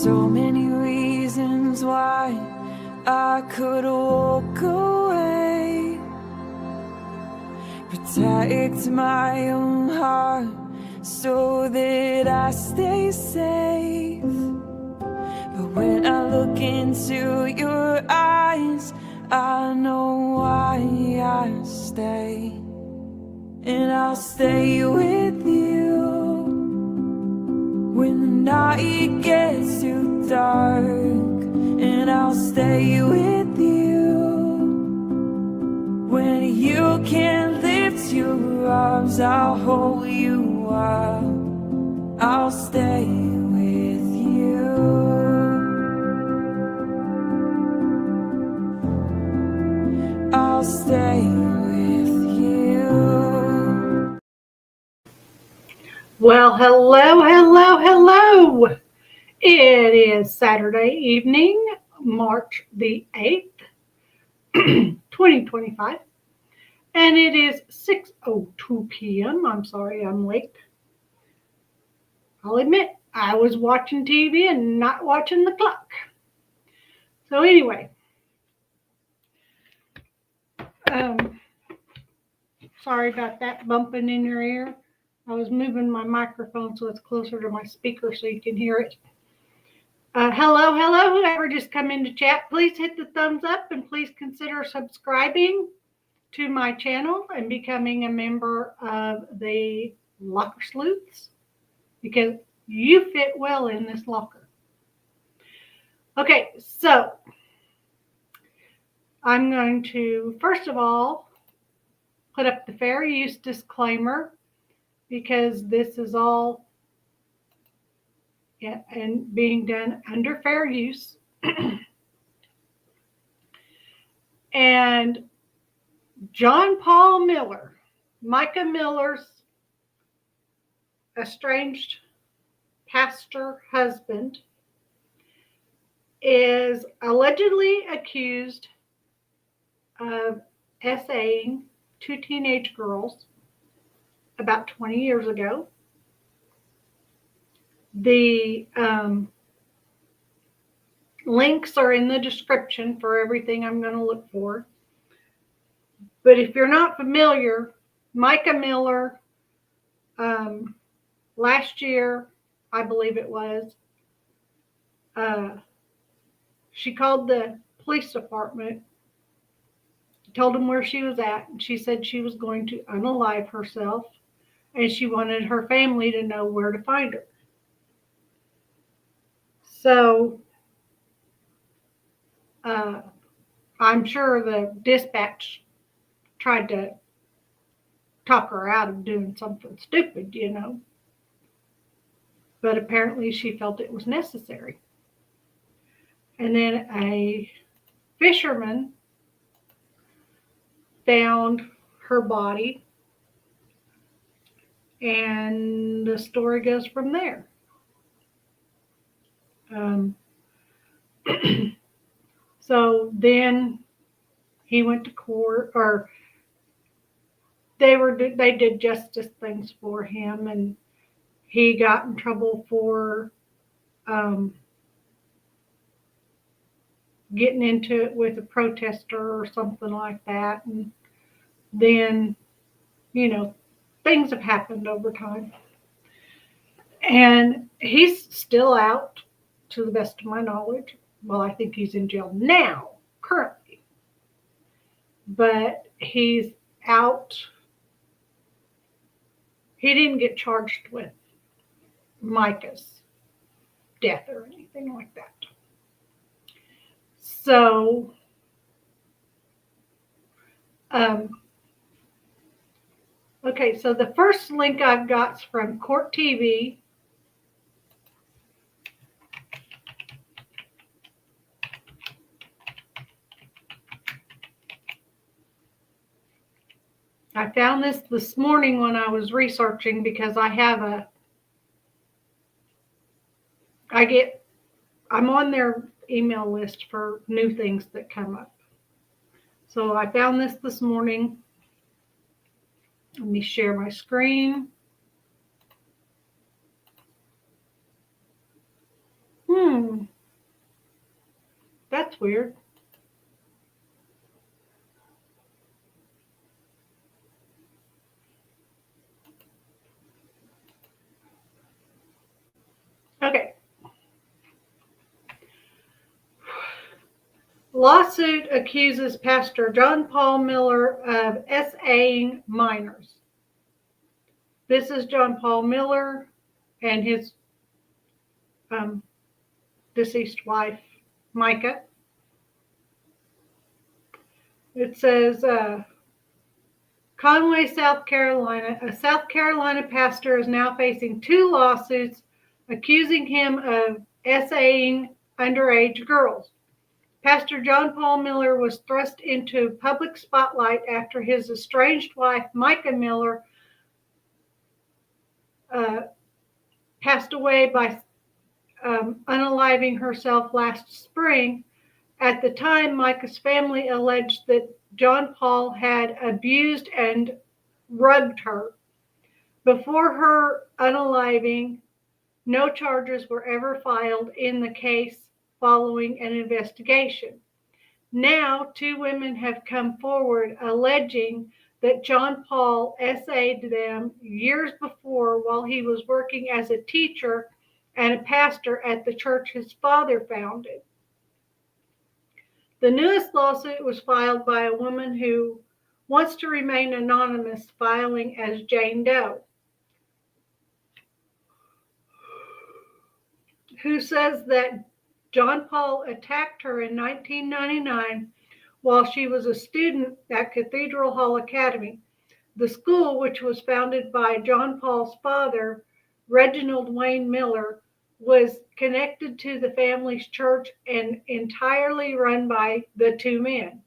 so many reasons why I could walk away, protect my own heart so that I stay safe. But when I look into your eyes, I know why I stay. And I'll stay with you when the night gets too dark. And I'll stay with you when you can't lift your arms. I'll hold you up. I'll stay with you. I'll stay with you. Well, hello. It is Saturday evening, March the 8th, 2025, and it is 6:02 p.m. I'm sorry I'm late. I'll admit, I was watching TV and not watching the clock. So anyway, sorry about that bumping in your ear. I was moving my microphone so it's closer to my speaker so you can hear it. Hello, whoever just come in to chat, please hit the thumbs up and please consider subscribing to my channel and becoming a member of the Locker Sleuths because you fit well in this locker. Okay, so I'm going to, first of all, put up the fair use disclaimer because this is all and being done under fair use. And John Paul Miller, Micah Miller's estranged pastor husband, is allegedly accused of S.A.ing two teenage girls about 20 years ago. The links are in the description for everything I'm going to look for. But if you're not familiar, Micah Miller, last year, I believe it was, she called the police department, told them where she was at, and she said she was going to unalive herself, and she wanted her family to know where to find her. So I'm sure the dispatch tried to talk her out of doing something stupid, you know. But apparently she felt it was necessary. And then a fisherman found her body, and the story goes from there. So then he went to court, or they did justice things for him, and he got in trouble for getting into it with a protester or something like that. And then, you know, things have happened over time. And he's still out, to the best of my knowledge. Well, I think he's in jail now, currently. But he's out. He didn't get charged with Micah's death or anything like that. So, okay, so the first link I've got is from Court TV. I found this morning when I was researching because I'm on their email list for new things that come up. So I found this morning. Let me share my screen. That's weird. Okay. Lawsuit accuses Pastor John Paul Miller of S.A.ing minors. This is John Paul Miller and his deceased wife, Micah. It says, Conway, South Carolina. A South Carolina pastor is now facing 2 lawsuits accusing him of S.A.ing underage girls. Pastor John Paul Miller was thrust into public spotlight after his estranged wife, Micah Miller, passed away by unaliving herself last spring. At the time, Micah's family alleged that John Paul had abused and rugged her. Before her unaliving, no charges were ever filed in the case following an investigation. Now, 2 women have come forward alleging that John Paul S.A.'d them years before while he was working as a teacher and a pastor at the church his father founded. The newest lawsuit was filed by a woman who wants to remain anonymous, filing as Jane Doe, who says that John Paul attacked her in 1999 while she was a student at Cathedral Hall Academy. The school, which was founded by John Paul's father, Reginald Wayne Miller, was connected to the family's church and entirely run by the 2 men.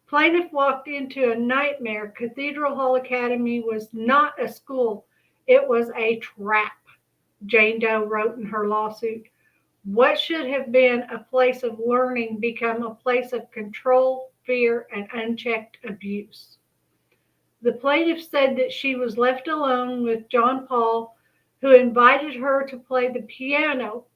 Plaintiff walked into a nightmare. Cathedral Hall Academy was not a school. It was a trap, Jane Doe wrote in her lawsuit. What should have been a place of learning became a place of control, fear, and unchecked abuse. The plaintiff said that she was left alone with John Paul, who invited her to play the piano.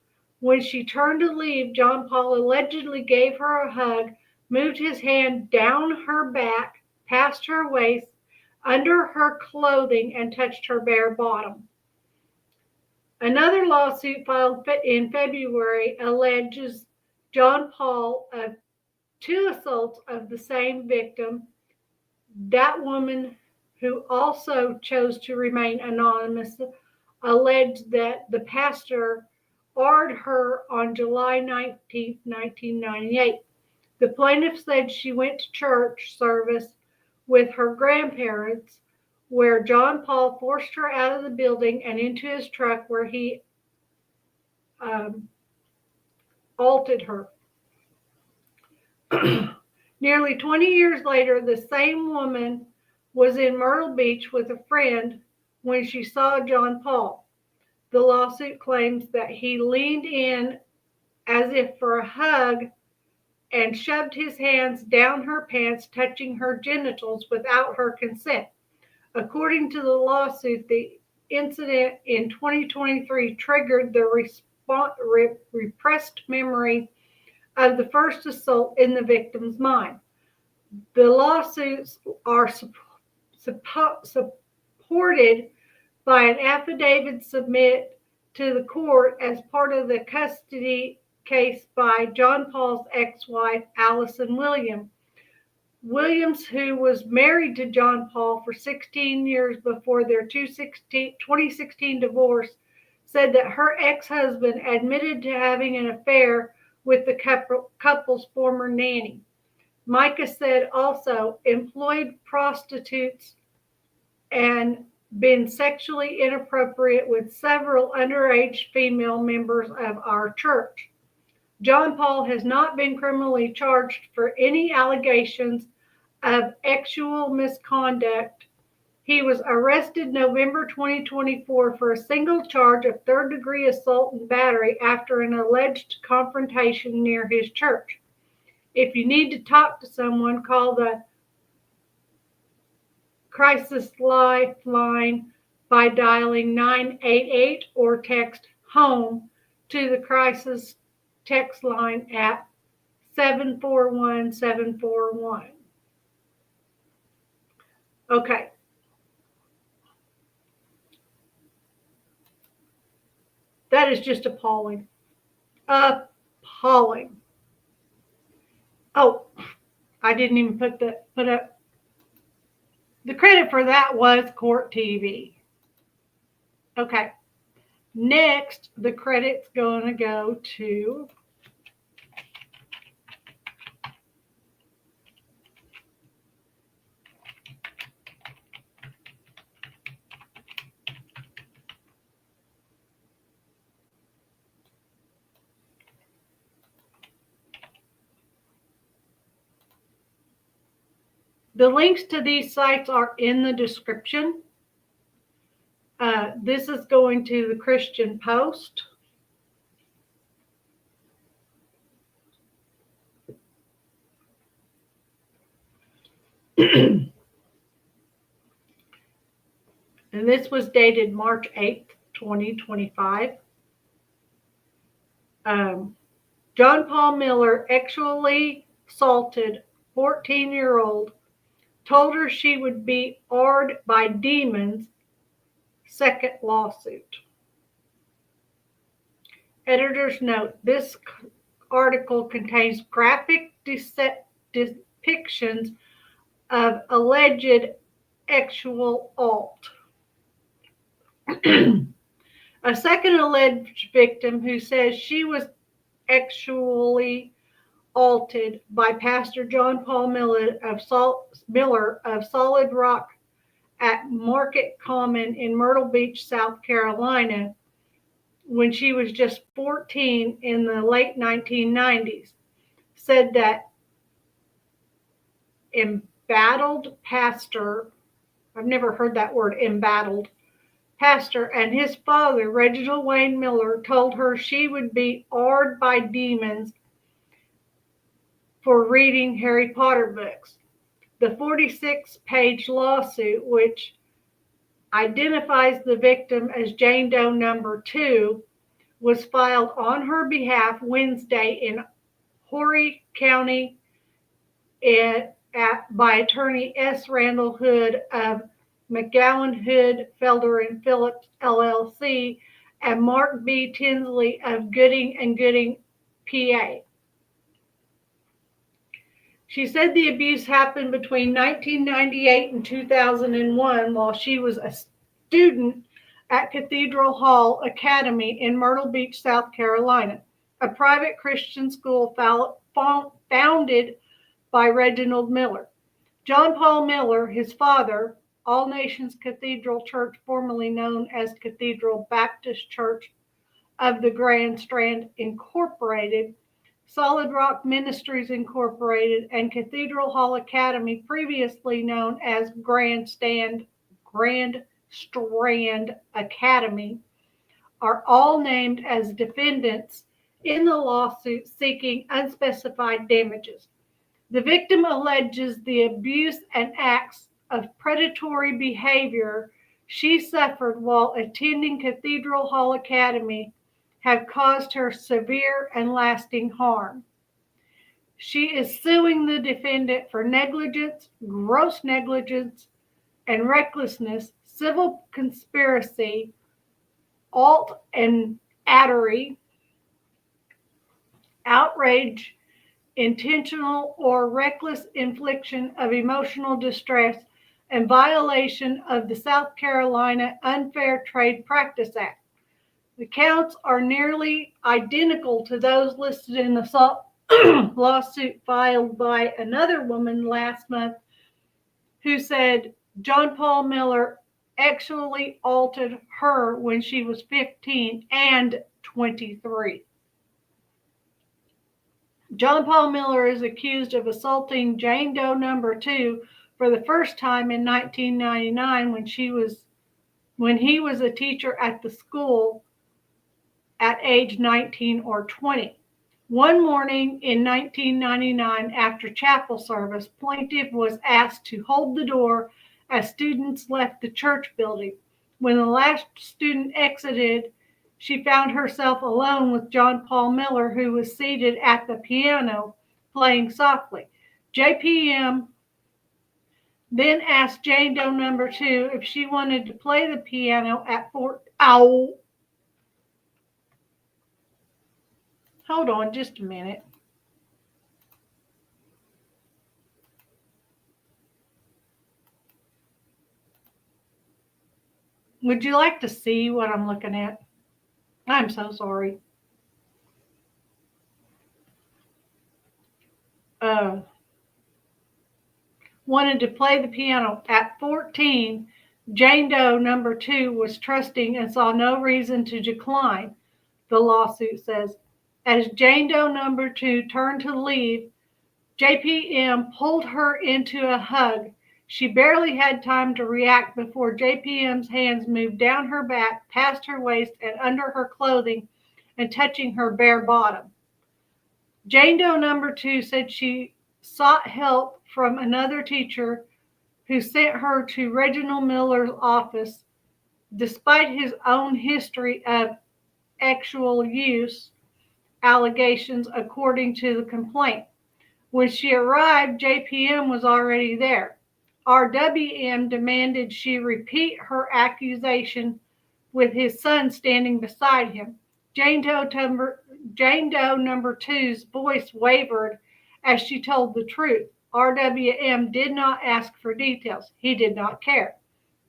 When she turned to leave, John Paul allegedly gave her a hug, moved his hand down her back, past her waist, under her clothing, and touched her bare bottom. Another lawsuit filed in February alleges John Paul of 2 assaults of the same victim. That woman, who also chose to remain anonymous, alleged that the pastor barred her on July 19, 1998. The plaintiff said she went to church service with her grandparents, where John Paul forced her out of the building and into his truck, where he assaulted her. Nearly 20 years later, the same woman was in Myrtle Beach with a friend when she saw John Paul. The lawsuit claims that he leaned in as if for a hug and shoved his hands down her pants, touching her genitals without her consent. According to the lawsuit, the incident in 2023 triggered the repressed memory of the first assault in the victim's mind. The lawsuits are supported by an affidavit submitted to the court as part of the custody case by John Paul's ex-wife, Allison Williams, who was married to John Paul for 16 years before their 2016 divorce, said that her ex-husband admitted to having an affair with the couple's former nanny. Micah said also employed prostitutes and been sexually inappropriate with several underage female members of our church. John Paul has not been criminally charged for any allegations of sexual misconduct. He was arrested November 2024 for a single charge of third-degree assault and battery after an alleged confrontation near his church. If you need to talk to someone, call the Crisis Lifeline by dialing 988 or text HOME to the crisis text line at 741-741. Okay. That is just appalling. Appalling. Oh, I didn't even put up. The credit for that was Court TV. Okay. Next, the credit's going to go to the links to these sites are in the description. This is going to the Christian Post. And this was dated March 8th, 2025. John Paul Miller actually assaulted 14-year-old, told her she would be awed by demons, second lawsuit. Editor's note, this article contains graphic depictions of alleged sexual assault. A second alleged victim who says she was sexually assaulted by Pastor John Paul Miller of Solid Rock at Market Common in Myrtle Beach, South Carolina, when she was just 14 in the late 1990s, said that embattled pastor, I've never heard that word, embattled pastor, and his father, Reginald Wayne Miller, told her she would be awed by demons for reading Harry Potter books. The 46-page lawsuit, which identifies the victim as Jane Doe number 2, was filed on her behalf Wednesday in Horry County by attorney S. Randall Hood of McGowan, Hood, Felder & Phillips, LLC, and Mark B. Tinsley of Gooding & Gooding, PA. She said the abuse happened between 1998 and 2001 while she was a student at Cathedral Hall Academy in Myrtle Beach, South Carolina, a private Christian school founded by Reginald Miller. John Paul Miller, his father, All Nations Cathedral Church, formerly known as Cathedral Baptist Church of the Grand Strand Incorporated, Solid Rock Ministries Incorporated, and Cathedral Hall Academy, previously known as Grand Strand Academy, are all named as defendants in the lawsuit seeking unspecified damages. The victim alleges the abuse and acts of predatory behavior she suffered while attending Cathedral Hall Academy have caused her severe and lasting harm. She is suing the defendant for negligence, gross negligence, and recklessness, civil conspiracy, assault and battery, outrage, intentional or reckless infliction of emotional distress, and violation of the South Carolina Unfair Trade Practice Act. The counts are nearly identical to those listed in the lawsuit filed by another woman last month who said John Paul Miller actually assaulted her when she was 15 and 23. John Paul Miller is accused of assaulting Jane Doe number 2 for the first time in 1999 when he was a teacher at the school at age 19 or 20. One morning in 1999, after chapel service, plaintiff was asked to hold the door as students left the church building. When the last student exited, she found herself alone with John Paul Miller, who was seated at the piano playing softly. JPM then asked Jane Doe number 2 if she wanted to play the piano at Hold on just a minute. Would you like to see what I'm looking at? I'm so sorry. Wanted to play the piano. At 14, Jane Doe number 2 was trusting and saw no reason to decline, the lawsuit says. As Jane Doe number 2 turned to leave, JPM pulled her into a hug. She barely had time to react before JPM's hands moved down her back, past her waist, and under her clothing, and touching her bare bottom. Jane Doe number 2 said she sought help from another teacher who sent her to Reginald Miller's office. Despite his own history of sexual use allegations, according to the complaint. When she arrived, JPM was already there. RWM demanded she repeat her accusation with his son standing beside him. Jane Doe number 2's voice wavered as she told the truth. RWM did not ask for details. He did not care,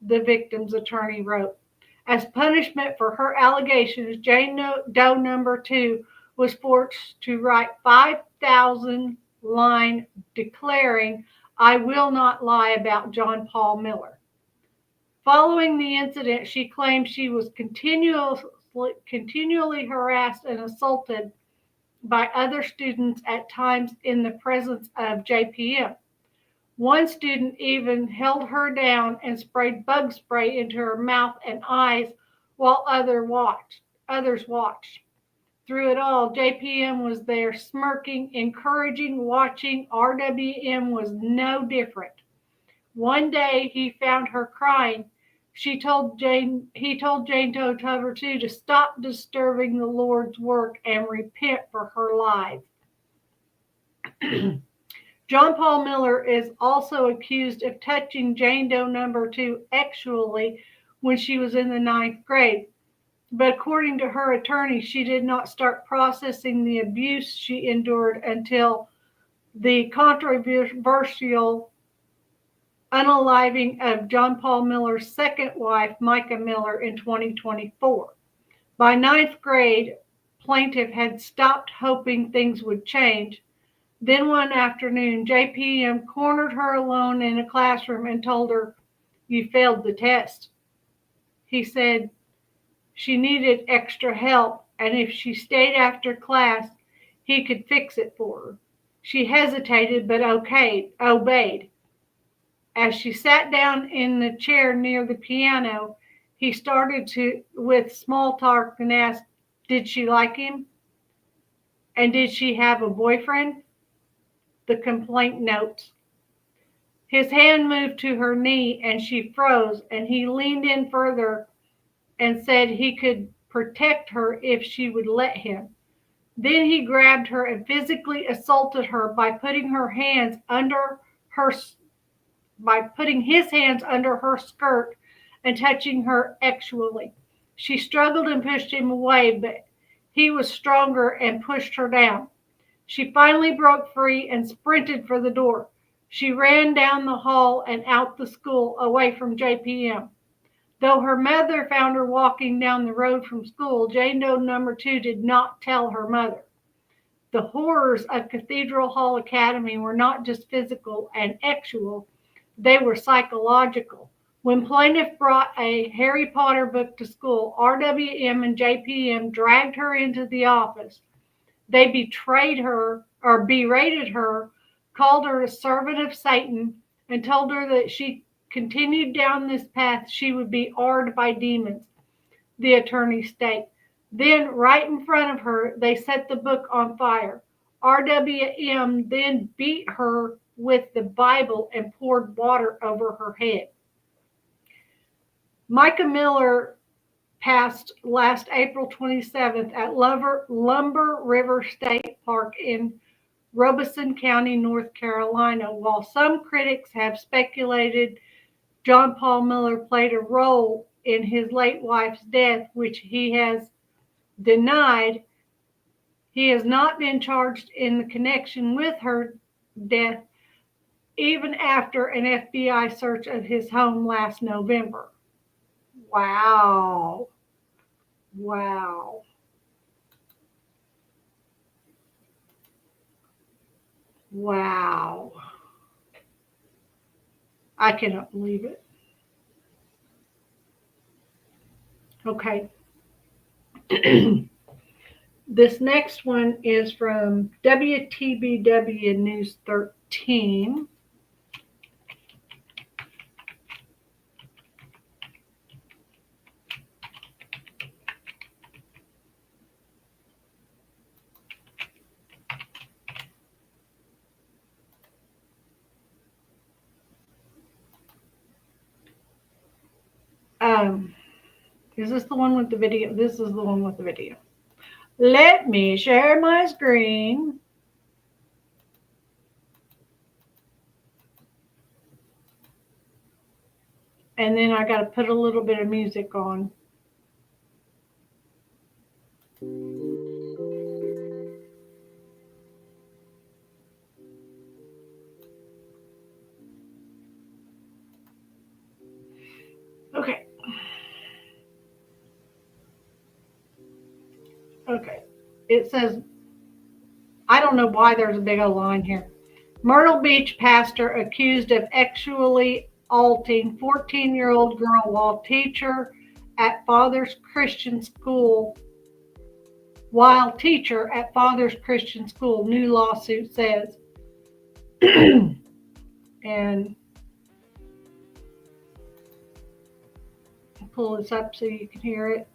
the victim's attorney wrote. As punishment for her allegations, Jane Doe number 2 was forced to write 5,000 line declaring, "I will not lie about John Paul Miller." Following the incident, she claimed she was continually harassed and assaulted by other students, at times in the presence of JPM. One student even held her down and sprayed bug spray into her mouth and eyes while others watched. Through it all, JPM was there smirking, encouraging, watching. RWM was no different. One day he found her crying. He told Jane Doe number 2 to stop disturbing the Lord's work and repent for her lies. John Paul Miller is also accused of touching Jane Doe number 2 sexually when she was in the 9th grade. But according to her attorney, she did not start processing the abuse she endured until the controversial unaliving of John Paul Miller's second wife, Micah Miller, in 2024. By 9th grade, plaintiff had stopped hoping things would change. Then one afternoon, JPM cornered her alone in a classroom and told her, "You failed the test." He said she needed extra help, and if she stayed after class, he could fix it for her. She hesitated but obeyed. As she sat down in the chair near the piano, he started with small talk and asked, "Did she like him? And did she have a boyfriend?" The complaint notes. His hand moved to her knee and she froze, and he leaned in further and said he could protect her if she would let him. Then he grabbed her and physically assaulted her by putting his hands under her skirt and touching her sexually. She struggled and pushed him away, but he was stronger and pushed her down. She finally broke free and sprinted for the door. She ran down the hall and out the school, away from JPM. Though her mother found her walking down the road from school, Jane Doe number 2 did not tell her mother. The horrors of Cathedral Hall Academy were not just physical and sexual, they were psychological. When plaintiff brought a Harry Potter book to school, RWM and JPM dragged her into the office. They berated her, called her a servant of Satan, and told her that she continued down this path, she would be adored by demons, the attorney states. Then, right in front of her, they set the book on fire. RWM then beat her with the Bible and poured water over her head. Micah Miller passed last April 27th at Lumber River State Park in Robeson County, North Carolina. While some critics have speculated John Paul Miller played a role in his late wife's death, which he has denied, he has not been charged in the connection with her death, even after an FBI search of his home last November. Wow. Wow. Wow. I cannot believe it. Okay. This next one is from WTBW News 13. Is this the one with the video? This is the one with the video. Let me share my screen. And then I got to put a little bit of music on. Okay. Okay. It says, I don't know why there's a big old line here. Myrtle Beach pastor accused of sexually assaulting 14-year-old girl while teacher at Father's Christian School. New lawsuit says. And I'll pull this up so you can hear it.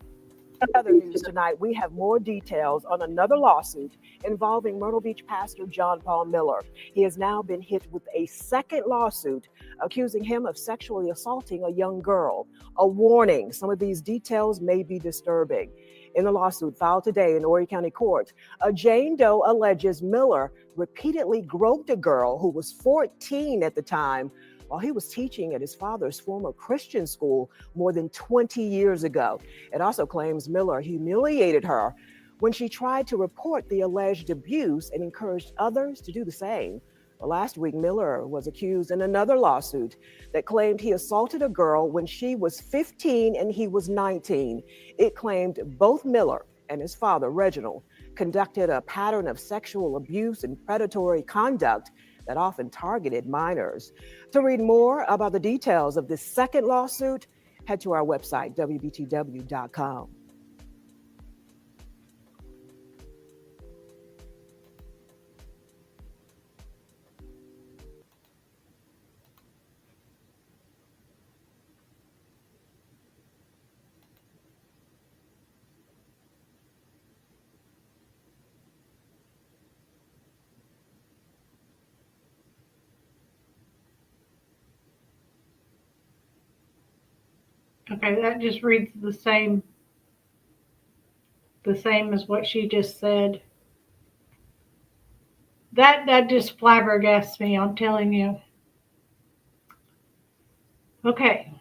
Other news tonight, we have more details on another lawsuit involving Myrtle Beach pastor John Paul Miller. He has now been hit with a second lawsuit accusing him of sexually assaulting a young girl. A warning, some of these details may be disturbing. In the lawsuit filed today in Horry County Court, a Jane Doe alleges Miller repeatedly groped a girl who was 14 at the time while he was teaching at his father's former Christian school more than 20 years ago. It also claims Miller humiliated her when she tried to report the alleged abuse and encouraged others to do the same. Well, last week, Miller was accused in another lawsuit that claimed he assaulted a girl when she was 15 and he was 19. It claimed both Miller and his father, Reginald, conducted a pattern of sexual abuse and predatory conduct that often targeted minors. To read more about the details of this second lawsuit, head to our website, WTBW.com. Okay, that just reads the same as what she just said. That just flabbergasts me, I'm telling you. Okay.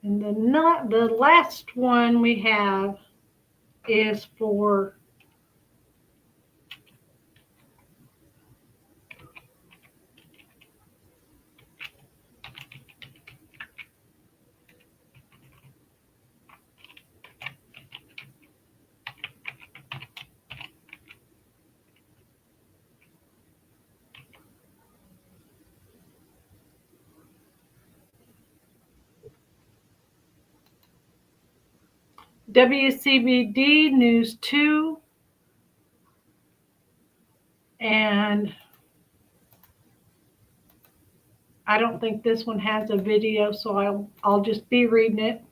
And the last one we have is for WCBD News 2, and I don't think this one has a video, so I'll just be reading it.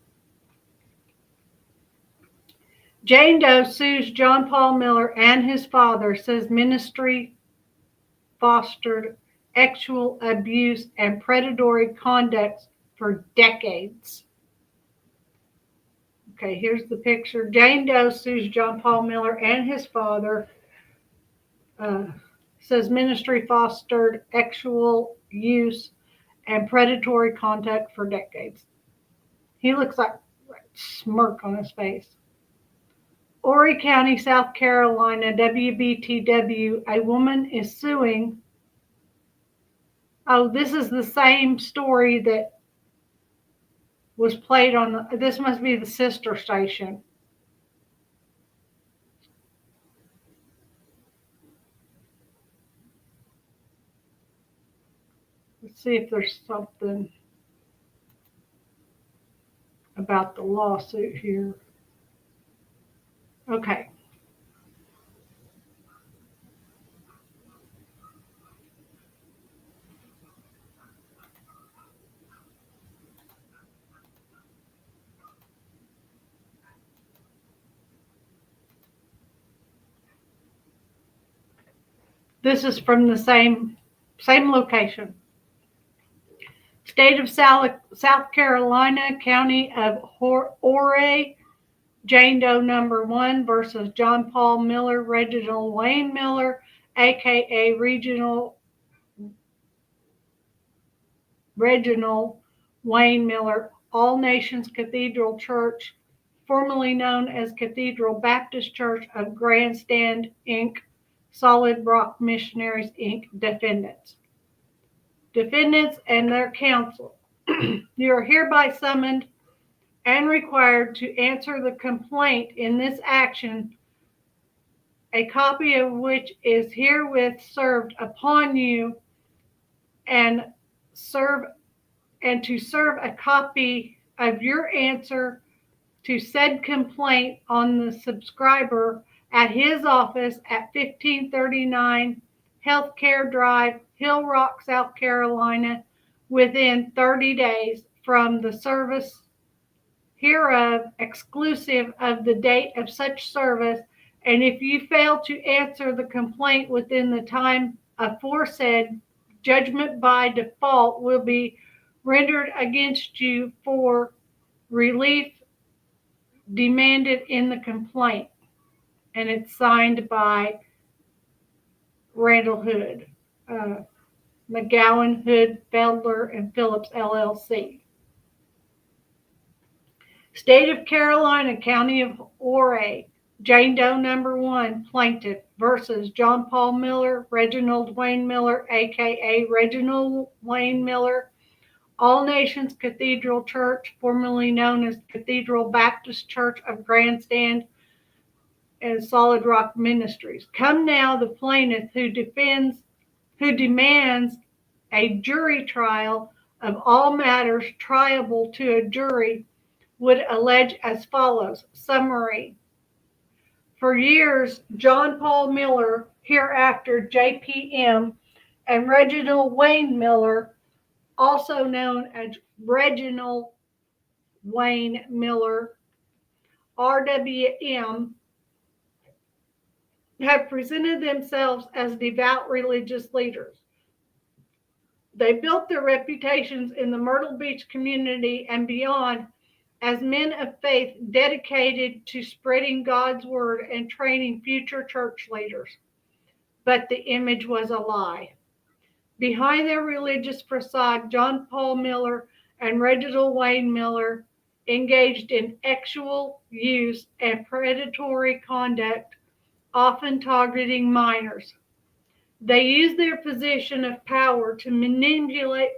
Jane Doe sues John Paul Miller and his father, says ministry fostered sexual abuse and predatory conduct for decades. Okay, here's the picture. Jane Doe sues John Paul Miller and his father. Says ministry fostered sexual use and predatory contact for decades. He looks like a smirk on his face. Horry County, South Carolina, WTBW, a woman is suing. Oh, this is the same story that was played on, this must be the sister station. Let's see if there's something about the lawsuit here. Okay. This is from the same location. State of South Carolina, County of Horry, Jane Doe number 1 versus John Paul Miller, Reginald Wayne Miller, aka Reginald Wayne Miller, All Nations Cathedral Church, formerly known as Cathedral Baptist Church of Grandstand, Inc., Solid Rock Missionaries, Inc., defendants. Defendants and their counsel. You are hereby summoned and required to answer the complaint in this action, a copy of which is herewith served upon you, and to serve a copy of your answer to said complaint on the subscriber at his office at 1539 Healthcare Drive, Hill Rock, South Carolina, within 30 days from the service hereof, exclusive of the date of such service, and if you fail to answer the complaint within the time aforesaid, judgment by default will be rendered against you for relief demanded in the complaint. And it's signed by Randall Hood, McGowan, Hood, Feldler, and Phillips, LLC. State of Carolina, County of Horry, Jane Doe number 1, plaintiff versus John Paul Miller, Reginald Wayne Miller, aka Reginald Wayne Miller, All Nations Cathedral Church, formerly known as Cathedral Baptist Church of Grandstand and Solid Rock Ministries. Come now, the plaintiff who demands a jury trial of all matters triable to a jury would allege as follows. Summary. For years, John Paul Miller, hereafter JPM, and Reginald Wayne Miller, also known as Reginald Wayne Miller, RWM, have presented themselves as devout religious leaders. They built their reputations in the Myrtle Beach community and beyond as men of faith dedicated to spreading God's word and training future church leaders. But the image was a lie. Behind their religious facade, John Paul Miller and Reginald Wayne Miller engaged in sexual use and predatory conduct, often targeting minors. They used their position of power to manipulate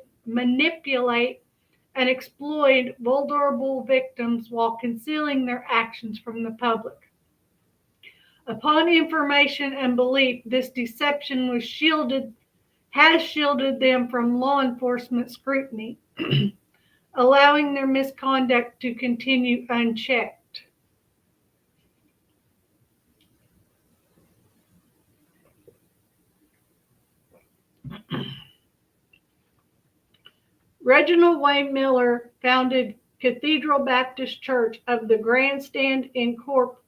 and exploit vulnerable victims while concealing their actions from the public. Upon information and belief, this deception has shielded them from law enforcement scrutiny, allowing their misconduct to continue unchecked. Reginald Wayne Miller founded Cathedral Baptist Church of the Grandstand Incorporated,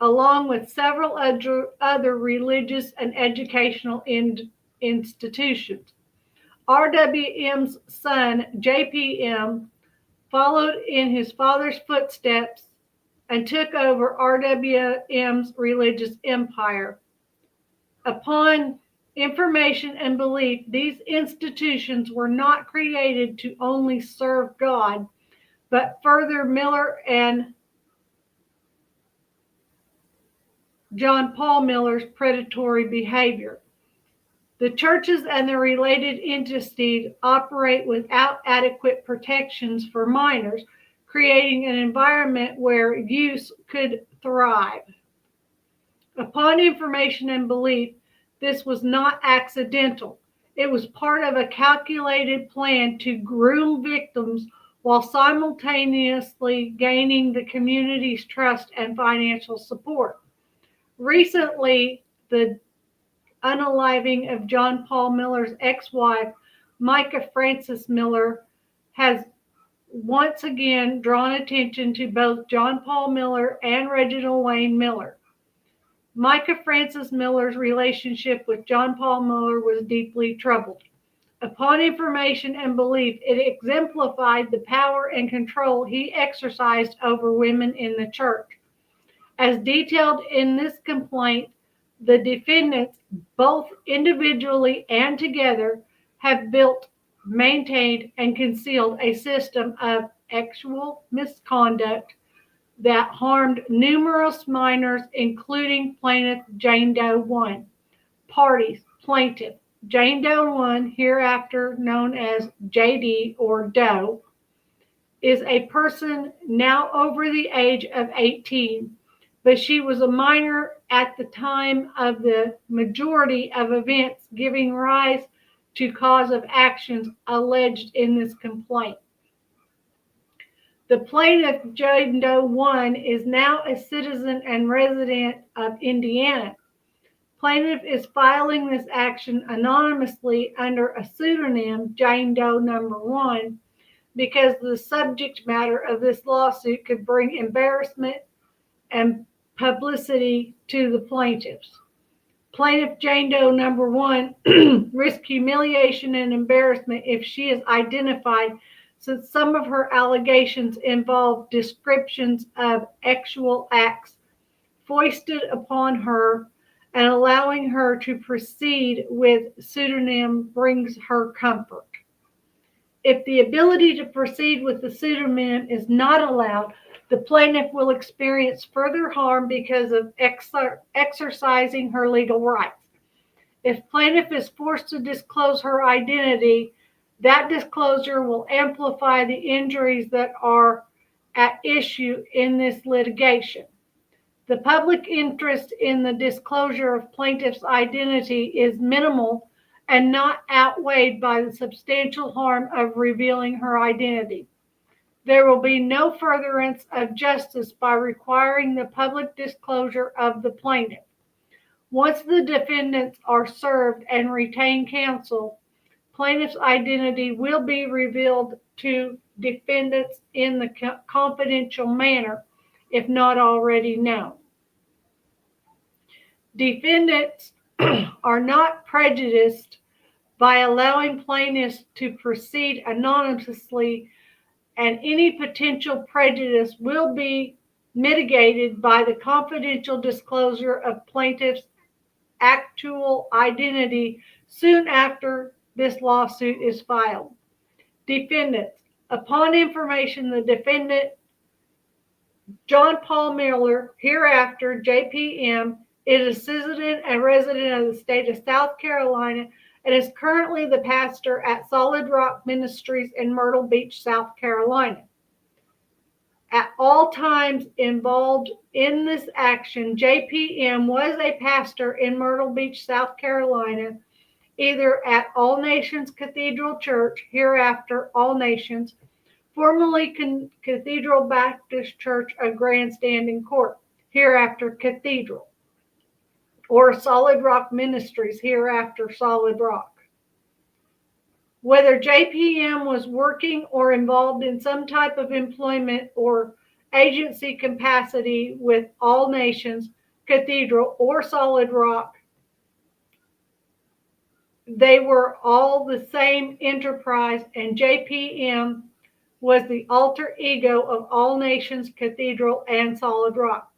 along with several other religious and educational institutions. RWM's son, JPM, followed in his father's footsteps and took over RWM's religious empire. Upon information and belief, these institutions were not created to only serve God, but further Miller and John Paul Miller's predatory behavior. The churches and the related entities operate without adequate protections for minors, creating an environment where youth could thrive. Upon information and belief, this was not accidental. It was part of a calculated plan to groom victims while simultaneously gaining the community's trust and financial support. Recently, the unaliving of John Paul Miller's ex-wife, Micah Frances Miller, has once again drawn attention to both John Paul Miller and Reginald Wayne Miller. Micah Frances Miller's relationship with John Paul Miller was deeply troubled. Upon information and belief, it exemplified the power and control he exercised over women in the church. As detailed in this complaint, the defendants, both individually and together, have built, maintained, and concealed a system of sexual misconduct that harmed numerous minors, including plaintiff Jane Doe 1. Parties: plaintiff Jane Doe 1, hereafter known as JD or Doe, is a person now over the age of 18, but she was a minor at the time of the majority of events giving rise to cause of actions alleged in this complaint. The plaintiff, Jane Doe 1, is now a citizen and resident of Indiana. Plaintiff is filing this action anonymously under a pseudonym, Jane Doe Number 1, because the subject matter of this lawsuit could bring embarrassment and publicity to the plaintiffs. Plaintiff Jane Doe Number 1 risks humiliation and embarrassment if she is identified, since some of her allegations involve descriptions of sexual acts foisted upon her, and allowing her to proceed with pseudonym brings her comfort. If the ability to proceed with the pseudonym is not allowed, the plaintiff will experience further harm because of exercising her legal rights. If plaintiff is forced to disclose her identity, that disclosure will amplify the injuries that are at issue in this litigation. The public interest in the disclosure of plaintiff's identity is minimal and not outweighed by the substantial harm of revealing her identity. There will be no furtherance of justice by requiring the public disclosure of the plaintiff. Once the defendants are served and retain counsel, plaintiff's identity will be revealed to defendants in the confidential manner, if not already known. Defendants are not prejudiced by allowing plaintiffs to proceed anonymously, and any potential prejudice will be mitigated by the confidential disclosure of plaintiff's actual identity soon after this lawsuit is filed. Defendants: upon information, the defendant, John Paul Miller, hereafter JPM, is a citizen and resident of the state of South Carolina and is currently the pastor at Solid Rock Ministries in Myrtle Beach, South Carolina. At all times involved in this action, JPM was a pastor in Myrtle Beach, South Carolina, either at All Nations Cathedral Church, hereafter All Nations, formerly Cathedral Baptist Church of Grandstanding Court, hereafter Cathedral, or Solid Rock Ministries, hereafter Solid Rock. Whether JPM was working or involved in some type of employment or agency capacity with All Nations, Cathedral, or Solid Rock, they were all the same enterprise, and JPM was the alter ego of All Nations Cathedral and Solid Rock.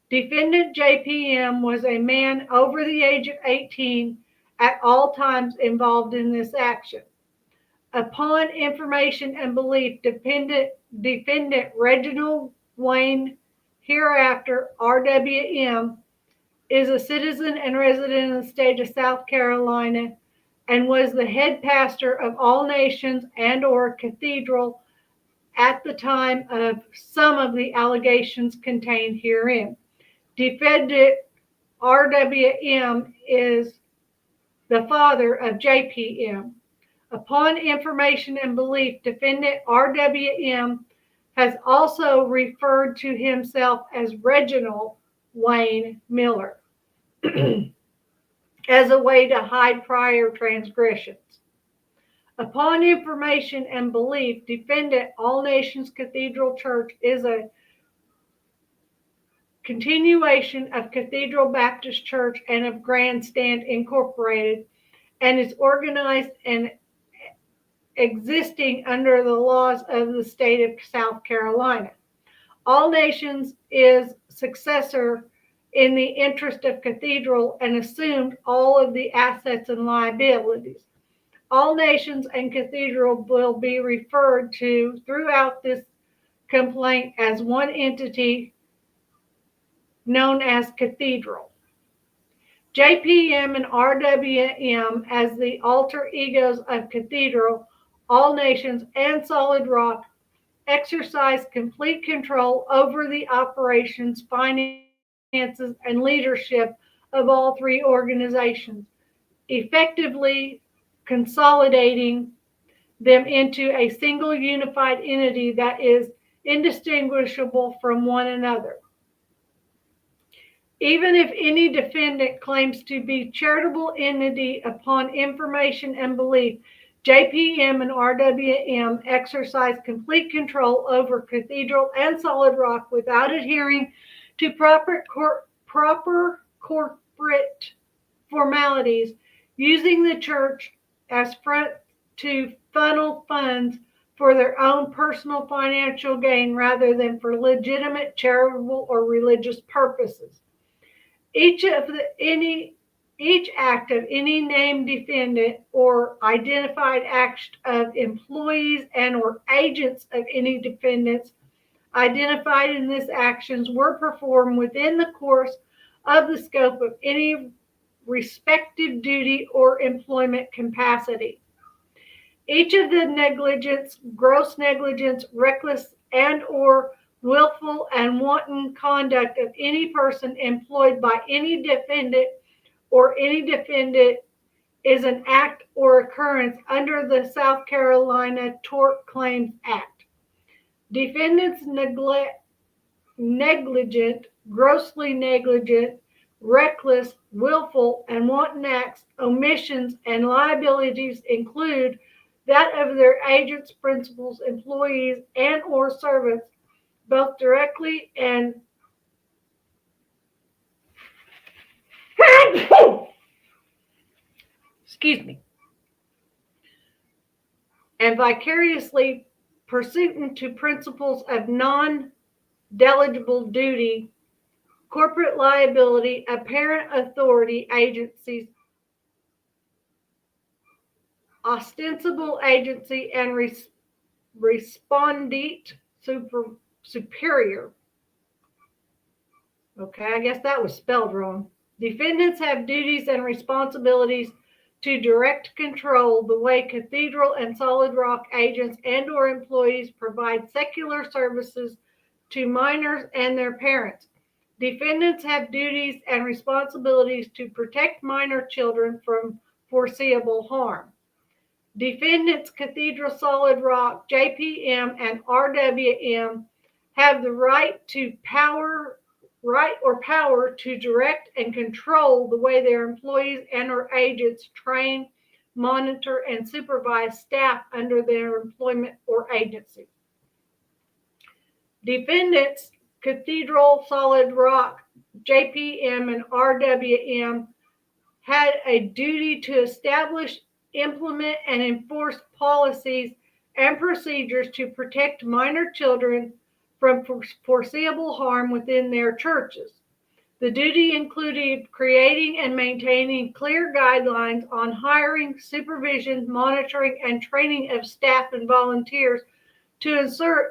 Defendant JPM was a man over the age of 18 at all times involved in this action. Upon information and belief, defendant Reginald Wayne, hereafter RWM, is a citizen and resident of the state of South Carolina and was the head pastor of All Nations and or Cathedral at the time of some of the allegations contained herein. Defendant RWM is the father of JPM. Upon information and belief, defendant RWM has also referred to himself as Reginald Wayne Miller as a way to hide prior transgressions. Upon information and belief, defendant All Nations Cathedral Church is a continuation of Cathedral Baptist Church and of Grandstand Incorporated, and is organized and existing under the laws of the state of South Carolina. All Nations is successor in the interest of Cathedral and assumed all of the assets and liabilities. All Nations and Cathedral will be referred to throughout this complaint as one entity known as Cathedral. JPM and RWM as the alter egos of Cathedral, All Nations, and Solid Rock exercise complete control over the operations, finances, and leadership of all three organizations, effectively consolidating them into a single unified entity that is indistinguishable from one another. Even if any defendant claims to be charitable entity, upon information and belief, JPM and RWM exercise complete control over Cathedral and Solid Rock without adhering to proper corporate formalities, using the church as front to funnel funds for their own personal financial gain rather than for legitimate charitable or religious purposes. Each act of any named defendant or identified act of employees and or agents of any defendants identified in these actions were performed within the course of the scope of any respective duty or employment capacity. Each of the negligence, gross negligence, reckless and or willful and wanton conduct of any person employed by any defendant or any defendant is an act or occurrence under the South Carolina Tort Claims Act. Defendants negligent, grossly negligent, reckless, willful, and wanton acts, omissions, and liabilities include that of their agents, principals, employees, and or servants, both directly and and vicariously pursuant to principles of non-delegible duty, corporate liability, apparent authority, agencies, ostensible agency, and respondent superior. Okay, I guess that was spelled wrong. Defendants have duties and responsibilities to direct, control the way Cathedral and Solid Rock agents and or employees provide secular services to minors and their parents. Defendants have duties and responsibilities to protect minor children from foreseeable harm. Defendants Cathedral, Solid Rock, JPM, and RWM have the right or power to direct and control the way their employees and or agents train, monitor, and supervise staff under their employment or agency. Defendants Cathedral, Solid Rock, JPM, and RWM had a duty to establish, implement, and enforce policies and procedures to protect minor children from foreseeable harm within their churches. The duty included creating and maintaining clear guidelines on hiring, supervision, monitoring, and training of staff and volunteers to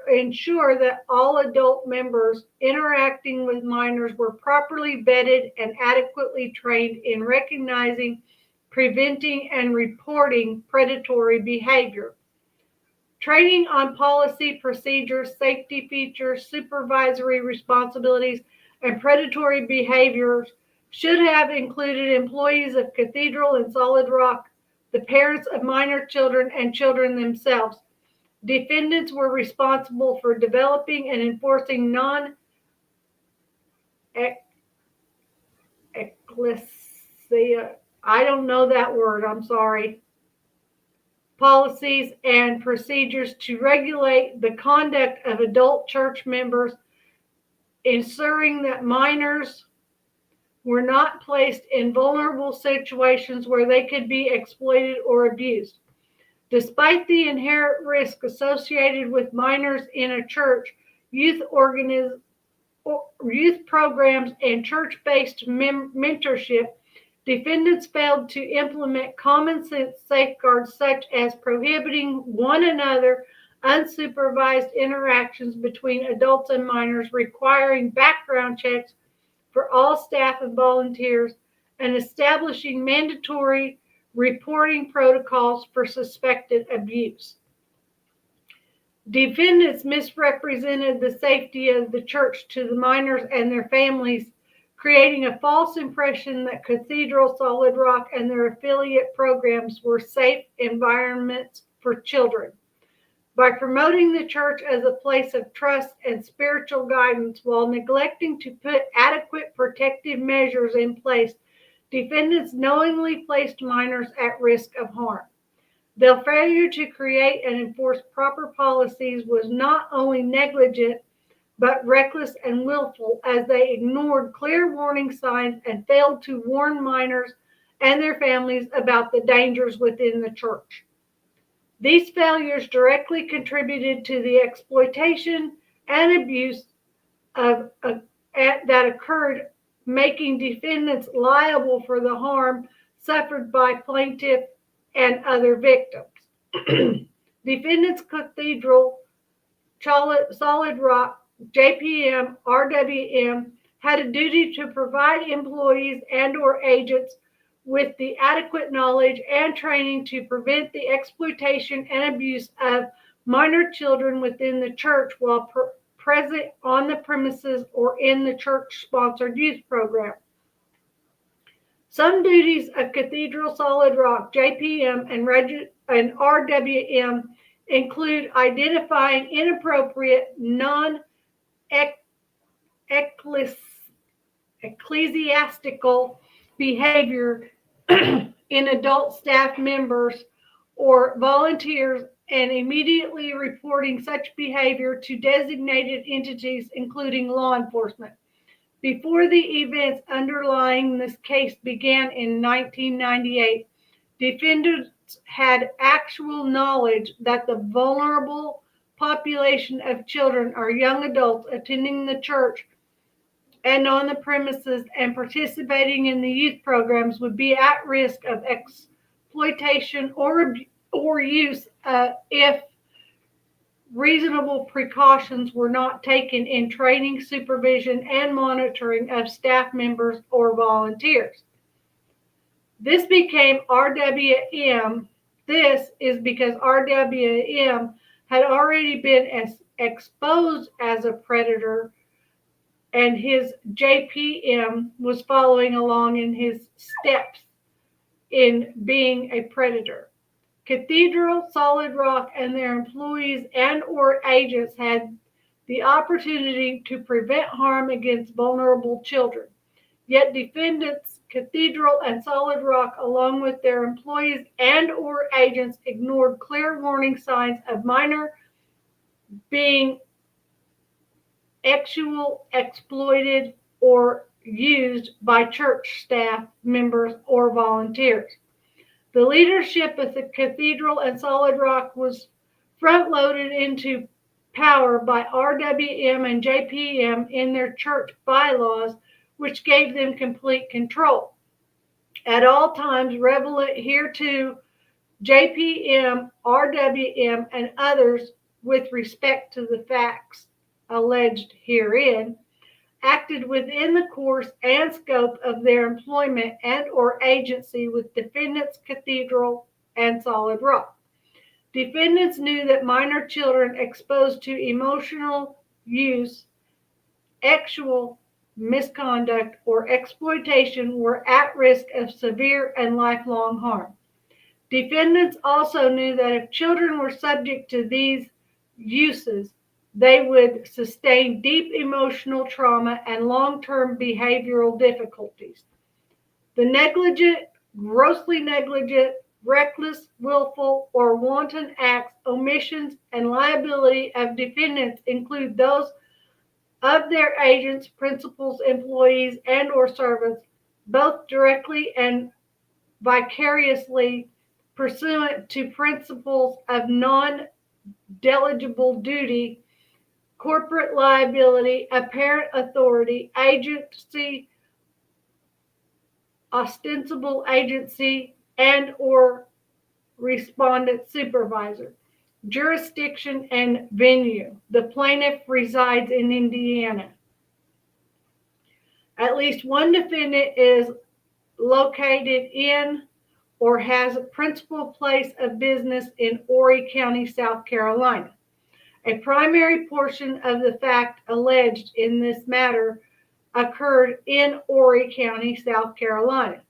ensure that all adult members interacting with minors were properly vetted and adequately trained in recognizing, preventing, and reporting predatory behavior. Training on policy, procedures, safety features, supervisory responsibilities, and predatory behaviors should have included employees of Cathedral and Solid Rock, the parents of minor children, and children themselves. Defendants were responsible for developing and enforcing ecclesia, I don't know that word, I'm sorry, policies and procedures to regulate the conduct of adult church members, ensuring that minors were not placed in vulnerable situations where they could be exploited or abused. Despite the inherent risk associated with minors in a church, youth programs, and church-based mentorship, defendants failed to implement common sense safeguards such as prohibiting one another unsupervised interactions between adults and minors, requiring background checks for all staff and volunteers, and establishing mandatory reporting protocols for suspected abuse. Defendants misrepresented the safety of the church to the minors and their families, creating a false impression that Cathedral, Solid Rock, and their affiliate programs were safe environments for children. By promoting the church as a place of trust and spiritual guidance while neglecting to put adequate protective measures in place, defendants knowingly placed minors at risk of harm. Their failure to create and enforce proper policies was not only negligent, but reckless and willful, as they ignored clear warning signs and failed to warn minors and their families about the dangers within the church. These failures directly contributed to the exploitation and abuse that occurred, making defendants liable for the harm suffered by plaintiff and other victims. Defendants Cathedral, Solid Rock, JPM, RWM had a duty to provide employees and/or agents with the adequate knowledge and training to prevent the exploitation and abuse of minor children within the church while present on the premises or in the church-sponsored youth program. Some duties of Cathedral, Solid Rock, JPM, and RWM include identifying inappropriate non-ecclesiastical behavior in adult staff members or volunteers and immediately reporting such behavior to designated entities, including law enforcement. Before the events underlying this case began in 1998, defendants had actual knowledge that the vulnerable population of children or young adults attending the church and on the premises and participating in the youth programs would be at risk of exploitation or use if reasonable precautions were not taken in training, supervision, and monitoring of staff members or volunteers. This became RWM. This is because RWM had already been exposed as a predator, and his JPM was following along in his steps in being a predator. Cathedral, Solid Rock, and their employees and/or agents had the opportunity to prevent harm against vulnerable children. Yet defendants, Cathedral and Solid Rock, along with their employees and/or agents, ignored clear warning signs of minor being exploited or used by church staff members or volunteers. The leadership of the Cathedral and Solid Rock was front-loaded into power by RWM and JPM in their church bylaws, which gave them complete control. At all times, relevant hereto, JPM, RWM, and others, with respect to the facts alleged herein, acted within the course and scope of their employment and or agency with defendants Cathedral and Solid Rock. Defendants knew that minor children exposed to emotional use, sexual misconduct, or exploitation were at risk of severe and lifelong harm. Defendants also knew that if children were subject to these uses, they would sustain deep emotional trauma and long-term behavioral difficulties. The negligent, grossly negligent, reckless, willful, or wanton acts, omissions, and liability of defendants include those of their agents, principals, employees, and or servants, both directly and vicariously pursuant to principles of non-delegible duty, corporate liability, apparent authority, agency, ostensible agency, and or respondent supervisor. Jurisdiction and venue. The plaintiff resides in Indiana. At least one defendant is located in or has a principal place of business in Horry County, South Carolina. A primary portion of the fact alleged in this matter occurred in Horry County, South Carolina.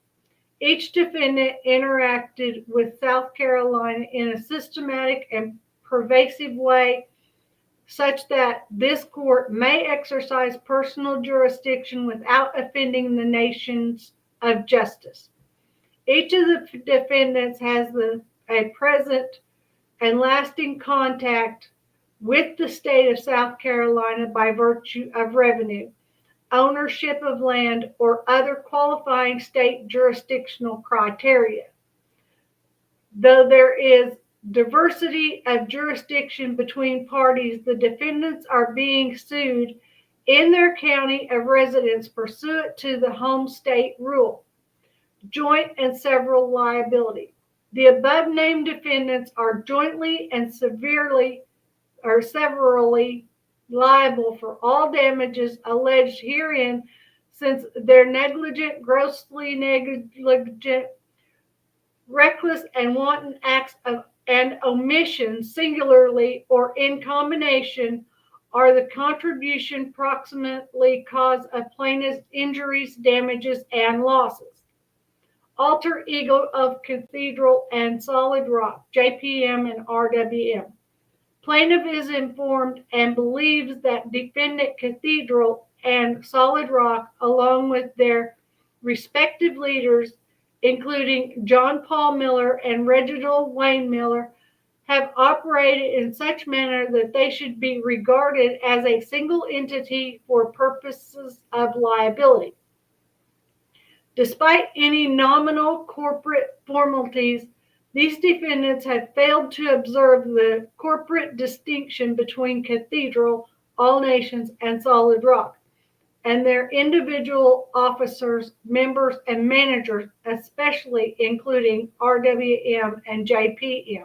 Each defendant interacted with South Carolina in a systematic and pervasive way such that this court may exercise personal jurisdiction without offending the nations of justice. Each of the defendants has a present and lasting contact with the state of South Carolina by virtue of revenue, ownership of land, or other qualifying state jurisdictional criteria. Though there is diversity of jurisdiction between parties, the defendants are being sued in their county of residence pursuant to the home state rule, joint and several liability. The above named defendants are jointly and severally liable for all damages alleged herein, since their negligent, grossly negligent, reckless, and wanton acts of and omissions, singularly or in combination, are the contribution proximately cause of plaintiff's injuries, damages, and losses. Alter ego of Cathedral and Solid Rock, JPM and RWM. Plaintiff is informed and believes that defendant Cathedral and Solid Rock, along with their respective leaders, including John Paul Miller and Reginald Wayne Miller, have operated in such manner that they should be regarded as a single entity for purposes of liability. Despite any nominal corporate formalities, these defendants have failed to observe the corporate distinction between Cathedral, All Nations, and Solid Rock, and their individual officers, members, and managers, especially including RWM and JPM.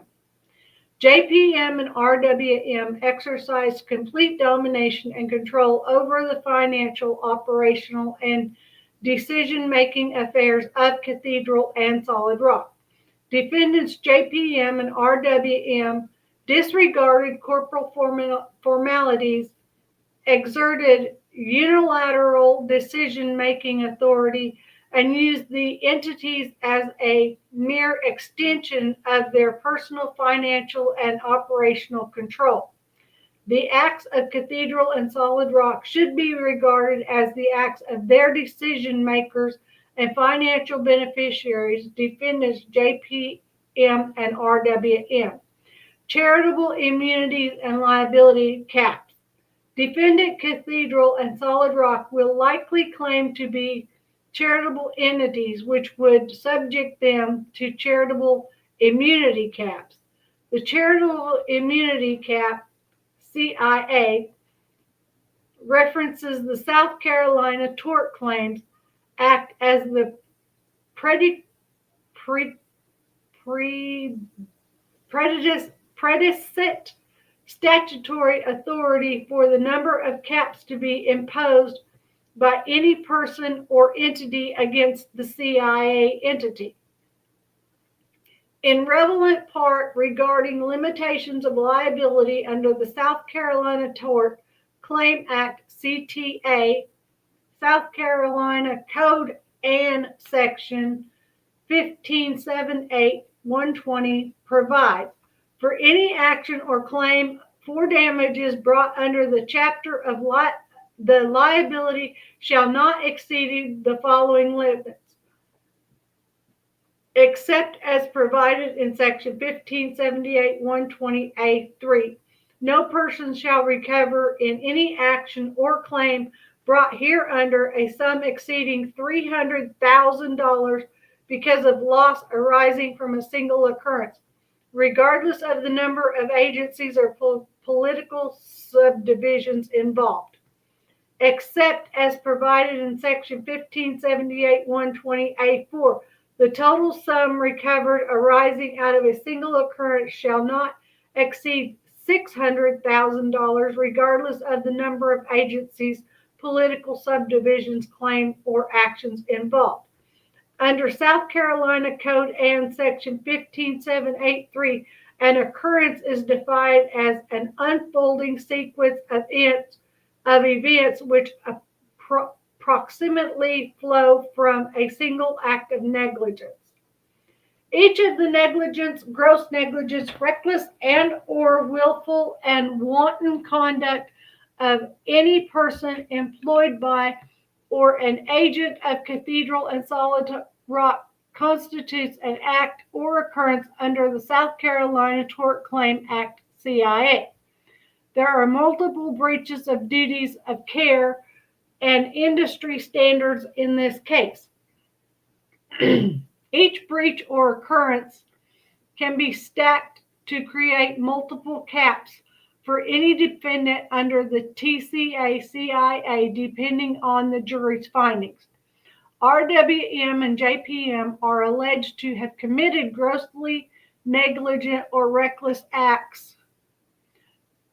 JPM and RWM exercised complete domination and control over the financial, operational, and decision-making affairs of Cathedral and Solid Rock. Defendants JPM and RWM disregarded corporate formalities, exerted unilateral decision-making authority, and used the entities as a mere extension of their personal financial and operational control. The acts of Cathedral and Solid Rock should be regarded as the acts of their decision makers and financial beneficiaries, defendants JPM and RWM. Charitable immunities and liability caps. Defendant Cathedral and Solid Rock will likely claim to be charitable entities, which would subject them to charitable immunity caps. The charitable immunity cap, CIA, references the South Carolina Tort Claims Act as the predecessor statutory authority for the number of caps to be imposed by any person or entity against the CIA entity. In relevant part regarding limitations of liability under the South Carolina Tort Claim Act, CTA, South Carolina Code and Section 1578120 provides, for any action or claim for damages brought under the chapter of the liability shall not exceed the following limits, except as provided in Section 1578120A3. No person shall recover in any action or claim brought hereunder a sum exceeding $300,000 because of loss arising from a single occurrence, regardless of the number of agencies or political subdivisions involved, except as provided in Section 1578120A4. The total sum recovered arising out of a single occurrence shall not exceed $600,000, regardless of the number of agencies, political subdivisions, claims, or actions involved. Under South Carolina Code and Section 15783, an occurrence is defined as an unfolding sequence of events which approximately flow from a single act of negligence. Each of the negligence, gross negligence, reckless and or willful and wanton conduct of any person employed by or an agent of Cathedral and Solid Rock constitutes an act or occurrence under the South Carolina Tort Claim Act, CIA. There are multiple breaches of duties of care and industry standards in this case. Each breach or occurrence can be stacked to create multiple caps for any defendant under the TCA/CIA, depending on the jury's findings. RWM and JPM are alleged to have committed grossly negligent or reckless acts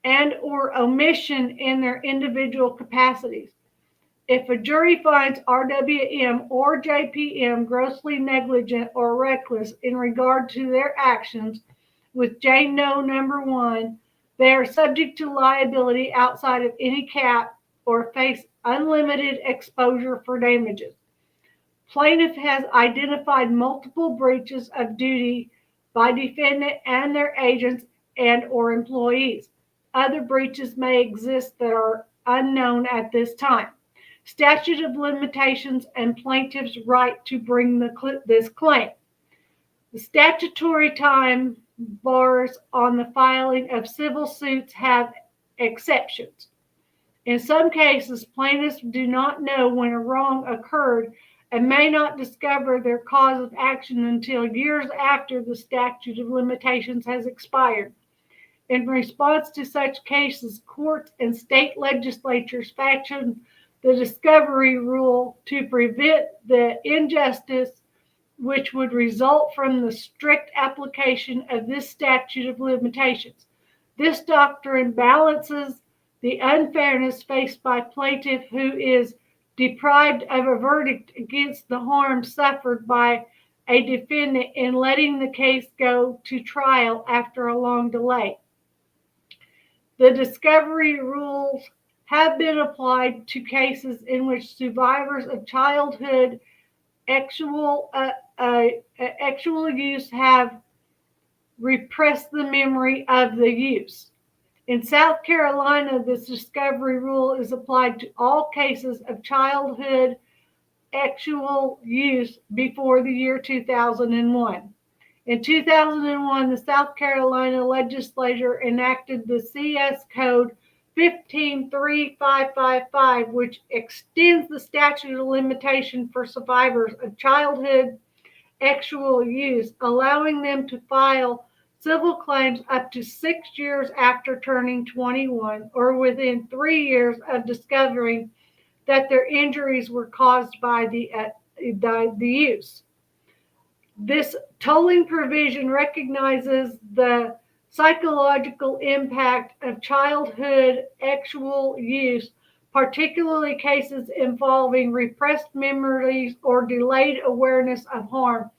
and or omission in their individual capacities. If a jury finds RWM or JPM grossly negligent or reckless in regard to their actions with J-No number 1, they are subject to liability outside of any cap or face unlimited exposure for damages. Plaintiff has identified multiple breaches of duty by defendant and their agents and or employees. Other breaches may exist that are unknown at this time. Statute of limitations and plaintiff's right to bring this claim. The statutory time bars on the filing of civil suits have exceptions. In some cases, plaintiffs do not know when a wrong occurred and may not discover their cause of action until years after the statute of limitations has expired. In response to such cases, courts and state legislatures fashioned the discovery rule to prevent the injustice which would result from the strict application of this statute of limitations. This doctrine balances the unfairness faced by plaintiff who is deprived of a verdict against the harm suffered by a defendant in letting the case go to trial after a long delay. The discovery rules have been applied to cases in which survivors of childhood actual use have repressed the memory of the use. In South Carolina, this discovery rule is applied to all cases of childhood actual use before the year 2001. In 2001, the South Carolina legislature enacted the CS Code 153555, which extends the statute of limitation for survivors of childhood sexual use, allowing them to file civil claims up to 6 years after turning 21 or within 3 years of discovering that their injuries were caused by the use. This tolling provision recognizes the psychological impact of childhood sexual use, particularly cases involving repressed memories or delayed awareness of harm,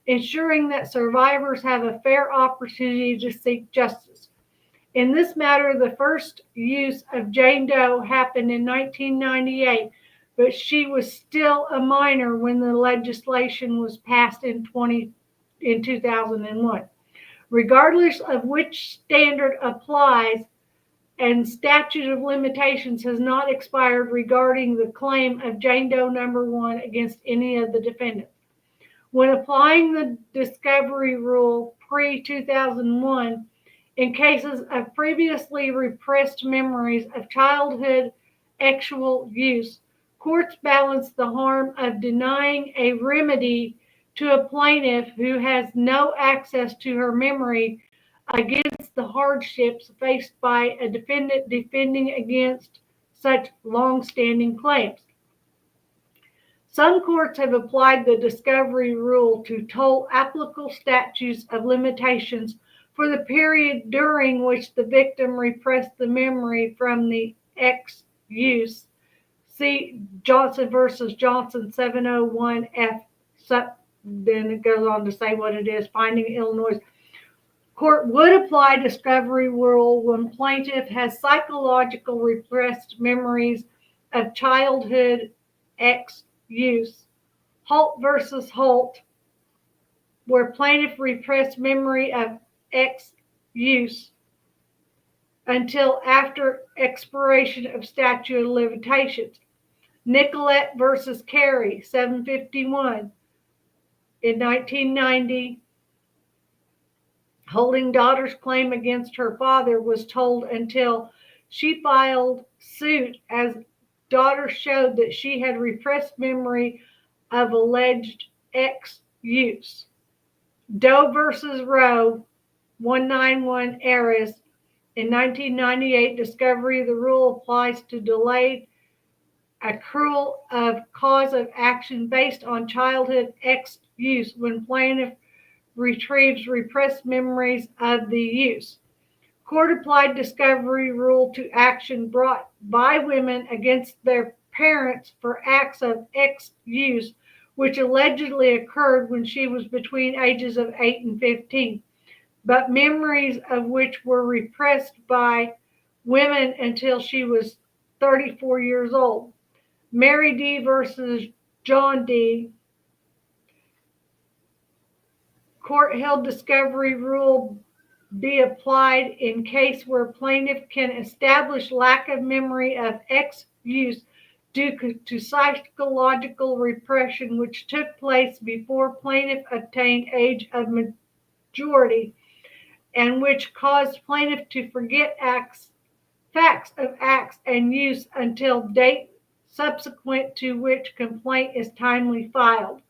ensuring that survivors have a fair opportunity to seek justice. In this matter, the first use of Jane Doe happened in 1998, but she was still a minor when the legislation was passed in 2001. Regardless of which standard applies, and statute of limitations has not expired regarding the claim of Jane Doe number 1 against any of the defendants. When applying the discovery rule pre-2001, in cases of previously repressed memories of childhood sexual use, courts balance the harm of denying a remedy to a plaintiff who has no access to her memory against the hardships faced by a defendant defending against such long-standing claims. Some courts have applied the discovery rule to toll applicable statutes of limitations for the period during which the victim repressed the memory from the use. See Johnson versus Johnson 701F. Then it goes on to say what it is. Finding Illinois court would apply discovery rule when plaintiff has psychological repressed memories of childhood use. Holt versus Holt, where plaintiff repressed memory of use until after expiration of statute of limitations. Nicolette versus Carey, 751, in 1990, holding daughter's claim against her father was told until she filed suit as daughter showed that she had repressed memory of alleged use. Doe versus Roe, 191 Aris, in 1998, discovery of the rule applies to delayed accrual of cause of action based on childhood use when plaintiff retrieves repressed memories of the use. Court applied discovery rule to action brought by women against their parents for acts of use, which allegedly occurred when she was between ages of 8 and 15, but memories of which were repressed by women until she was 34 years old. Mary D. versus John D. Court held discovery rule be applied in case where plaintiff can establish lack of memory of use due to psychological repression which took place before plaintiff attained age of majority and which caused plaintiff to forget facts of acts and use until date subsequent to which complaint is timely filed.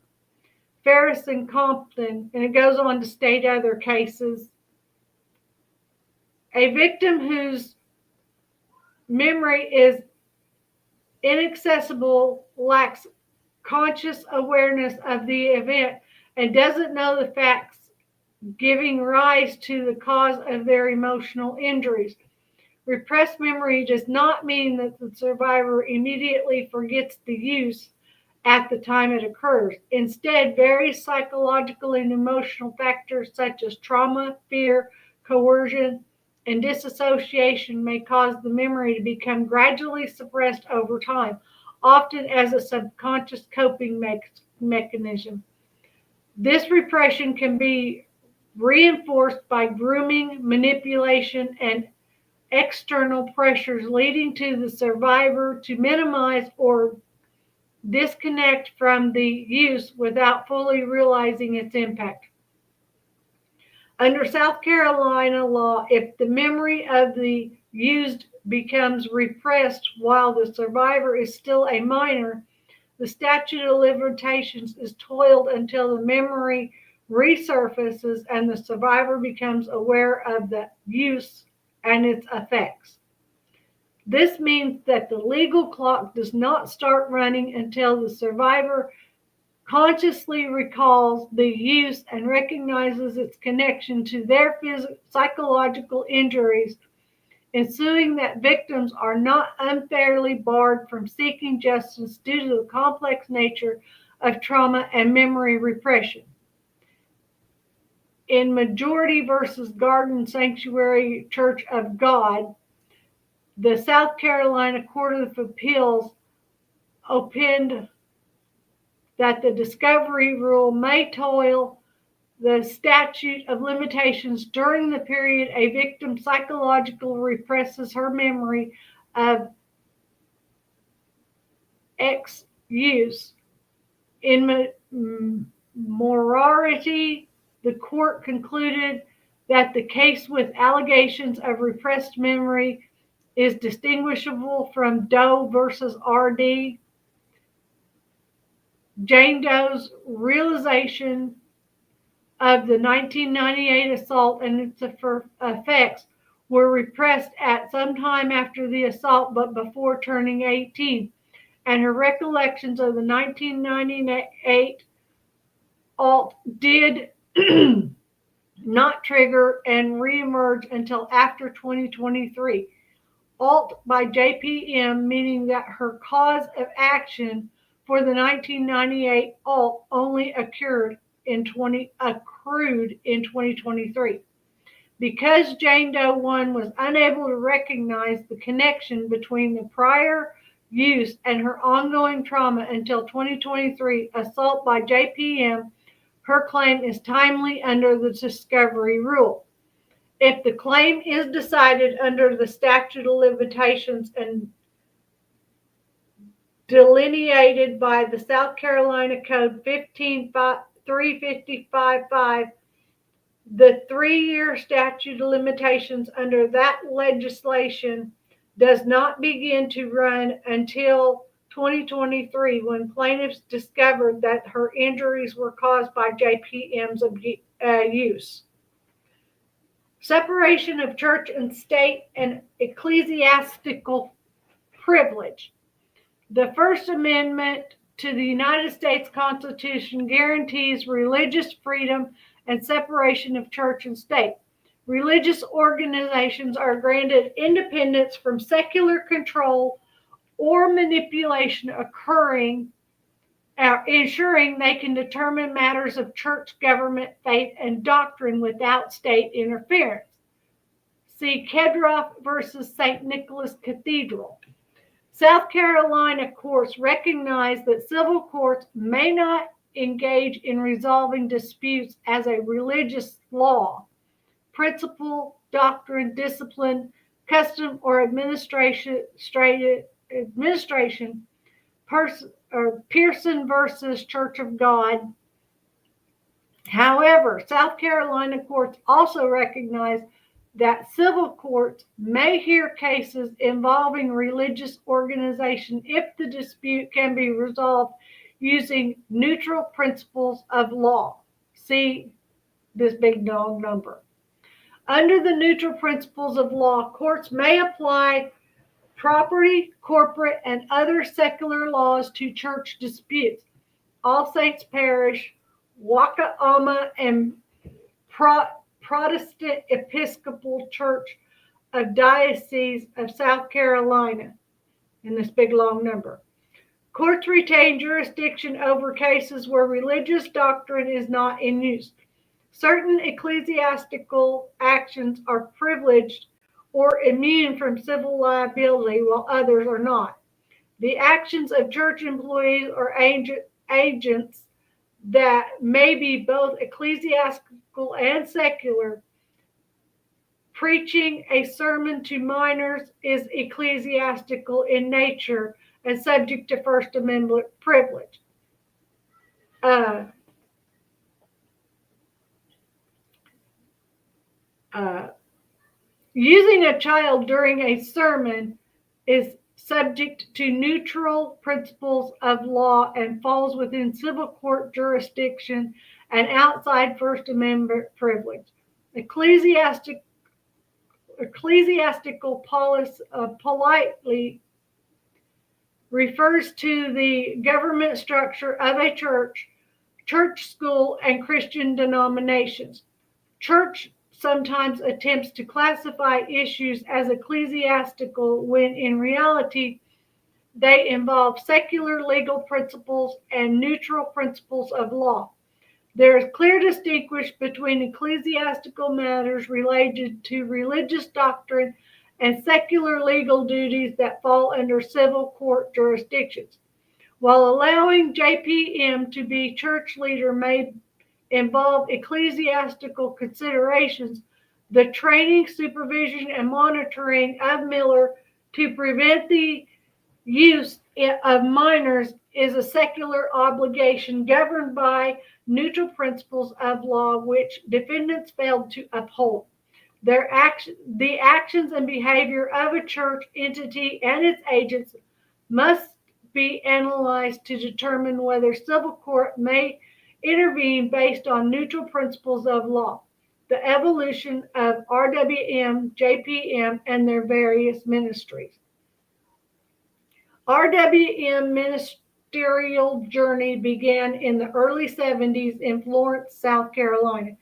Ferris and Compton, and it goes on to state other cases. A victim whose memory is inaccessible, lacks conscious awareness of the event, and doesn't know the facts giving rise to the cause of their emotional injuries. Repressed memory does not mean that the survivor immediately forgets the use at the time it occurs. Instead, various psychological and emotional factors such as trauma, fear, coercion, and disassociation may cause the memory to become gradually suppressed over time, often as a subconscious coping mechanism. This repression can be reinforced by grooming, manipulation, and external pressures, leading to the survivor to minimize or disconnect from the use without fully realizing its impact. Under South Carolina law, if the memory of the used becomes repressed while the survivor is still a minor, the statute of limitations is toiled until the memory resurfaces and the survivor becomes aware of the use and its effects. This means that the legal clock does not start running until the survivor consciously recalls the use and recognizes its connection to their psychological injuries, ensuing that victims are not unfairly barred from seeking justice due to the complex nature of trauma and memory repression. In Majority versus Garden Sanctuary Church of God, the South Carolina Court of Appeals opined that the discovery rule may toil the statute of limitations during the period a victim psychologically represses her memory of X use. In Morarity, the court concluded that the case with allegations of repressed memory is distinguishable from Doe versus R.D. Jane Doe's realization of the 1998 assault and its effects were repressed at some time after the assault but before turning 18, and her recollections of the 1998 assault did not trigger and reemerge until after 2023. Alt by JPM, meaning that her cause of action for the 1998 alt only accrued in 2023. Because Jane Doe 1 was unable to recognize the connection between the prior use and her ongoing trauma until 2023 assault by JPM, her claim is timely under the discovery rule. If the claim is decided under the statute of limitations and delineated by the South Carolina Code 15355, the 3-year statute of limitations under that legislation does not begin to run until 2023, when plaintiffs discovered that her injuries were caused by JPM's use. Separation of church and state and ecclesiastical privilege. The First Amendment to the United States Constitution guarantees religious freedom and separation of church and state. Religious organizations are granted independence from secular control or manipulation occurring, ensuring they can determine matters of church government, faith, and doctrine without state interference. See Kedroff versus St. Nicholas Cathedral. South Carolina courts recognize that civil courts may not engage in resolving disputes as a religious law, principle, doctrine, discipline, custom, or administration. Pearson versus Church of God. However, South Carolina courts also recognize that civil courts may hear cases involving religious organization if the dispute can be resolved using neutral principles of law. See this big dog number. Under the neutral principles of law, courts may apply property, corporate, and other secular laws to church disputes. All Saints Parish, Wakaama, and Protestant Episcopal Church of Diocese of South Carolina, in this big long number. Courts retain jurisdiction over cases where religious doctrine is not in use. Certain ecclesiastical actions are privileged or immune from civil liability, while others are not. The actions of church employees or agents that may be both ecclesiastical and secular. Preaching a sermon to minors is ecclesiastical in nature and subject to First Amendment privilege. Using a child during a sermon is subject to neutral principles of law and falls within civil court jurisdiction and outside First Amendment privilege. Ecclesiastical policy politely refers to the government structure of a church, school, and Christian denominations. Church sometimes attempts to classify issues as ecclesiastical when in reality they involve secular legal principles and neutral principles of law. There is clear distinction between ecclesiastical matters related to religious doctrine and secular legal duties that fall under civil court jurisdictions. While allowing JPM to be church leader may involve ecclesiastical considerations, the training, supervision, and monitoring of Miller to prevent the use of minors is a secular obligation governed by neutral principles of law which defendants failed to uphold. The actions and behavior of a church entity and its agents must be analyzed to determine whether civil court may intervene based on neutral principles of law. The evolution of RWM, JPM, and their various ministries. RWM ministerial journey began in the early 70s in Florence, South Carolina.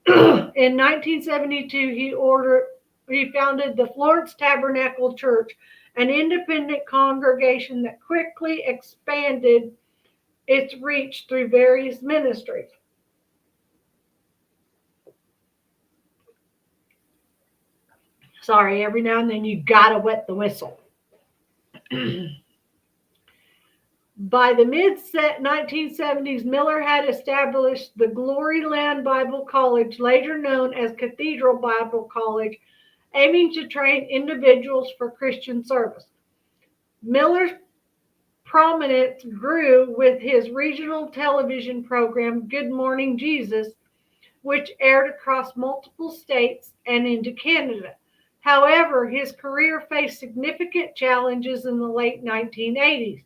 In 1972, he founded the Florence Tabernacle Church, an independent congregation that quickly expanded its reach through various ministries. Sorry, every now and then you gotta wet the whistle. By the mid-1970s, Miller had established the Glory Land Bible College, later known as Cathedral Bible College, aiming to train individuals for Christian service. Miller's prominence grew with his regional television program, Good Morning Jesus, which aired across multiple states and into Canada. However, his career faced significant challenges in the late 1980s.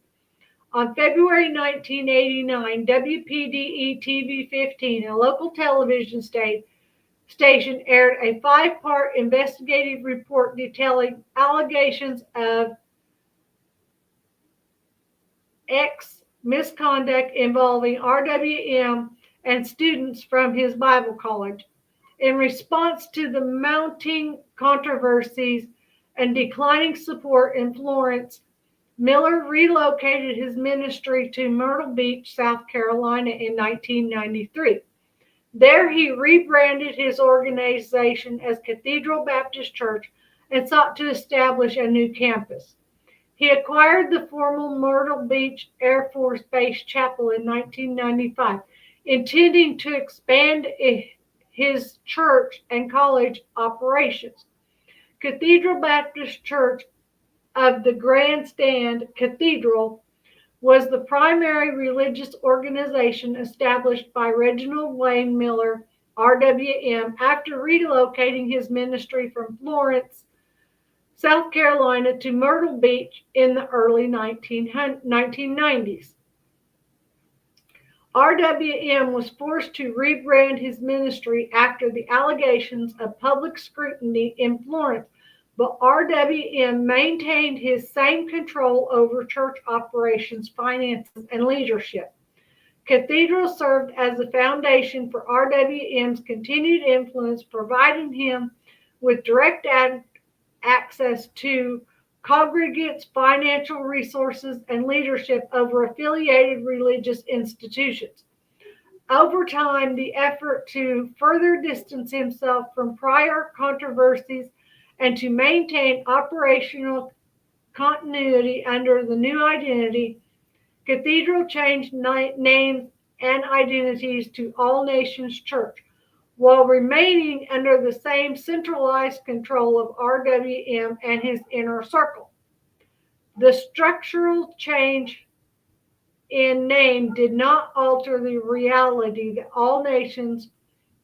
On February 1989, WPDE TV 15, a local television station, aired a 5-part investigative report detailing allegations of misconduct involving RWM and students from his Bible college. In response to the mounting controversies and declining support in Florence, Miller relocated his ministry to Myrtle Beach, South Carolina in 1993. There he rebranded his organization as Cathedral Baptist Church and sought to establish a new campus. He acquired the former Myrtle Beach Air Force Base Chapel in 1995, intending to expand his church and college operations. Cathedral Baptist Church of the Grandstand Cathedral was the primary religious organization established by Reginald Wayne Miller, RWM, after relocating his ministry from Florence, South Carolina to Myrtle Beach in the early 1990s. RWM was forced to rebrand his ministry after the allegations of public scrutiny in Florence, but RWM maintained his same control over church operations, finances, and leadership. Cathedral served as the foundation for RWM's continued influence, providing him with direct access to congregants, financial resources, and leadership over affiliated religious institutions. Over time, the effort to further distance himself from prior controversies and to maintain operational continuity under the new identity, Cathedral changed names and identities to All Nations Church, while remaining under the same centralized control of RWM and his inner circle. The structural change in name did not alter the reality that All Nations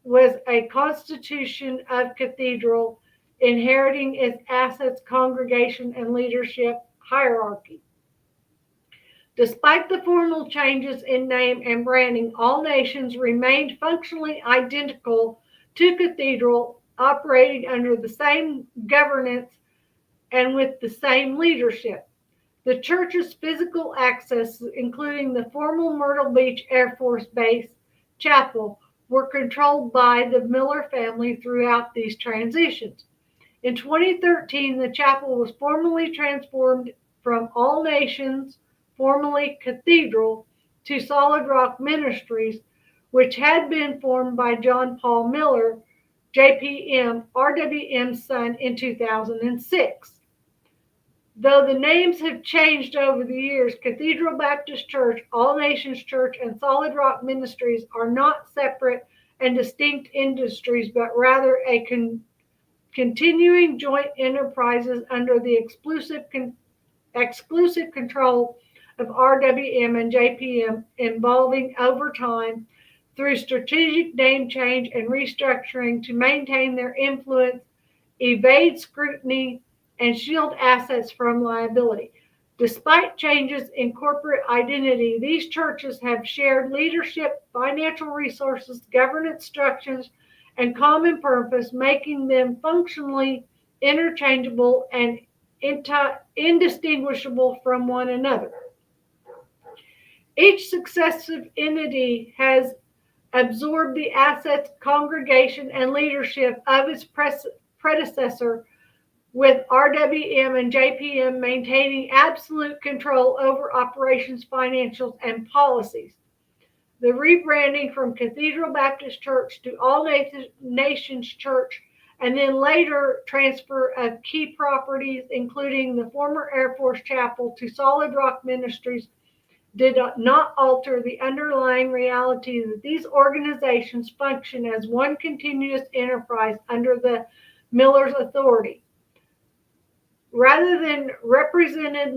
was a constitution of Cathedral inheriting its assets, congregation, and leadership hierarchy. Despite the formal changes in name and branding, All Nations remained functionally identical to Cathedral, operating under the same governance and with the same leadership. The church's physical access, including the former Myrtle Beach Air Force Base chapel, were controlled by the Miller family throughout these transitions. In 2013, the chapel was formally transformed from All Nations, formerly Cathedral, to Solid Rock Ministries, which had been formed by John Paul Miller, JPM, RWM's son, in 2006. Though the names have changed over the years, Cathedral Baptist Church, All Nations Church, and Solid Rock Ministries are not separate and distinct industries, but rather a continuing joint enterprises under the exclusive control of RWM and JPM, evolving over time through strategic name change and restructuring to maintain their influence, evade scrutiny, and shield assets from liability. Despite changes in corporate identity, these churches have shared leadership, financial resources, governance structures, and common purpose, making them functionally interchangeable and indistinguishable from one another. Each successive entity has absorbed the assets, congregation, and leadership of its predecessor, with RWM and JPM maintaining absolute control over operations, financials, and policies. The rebranding from Cathedral Baptist Church to All Nations Church, and then later transfer of key properties, including the former Air Force Chapel, to Solid Rock Ministries, did not alter the underlying reality that these organizations function as one continuous enterprise under the Miller's authority. Rather than represented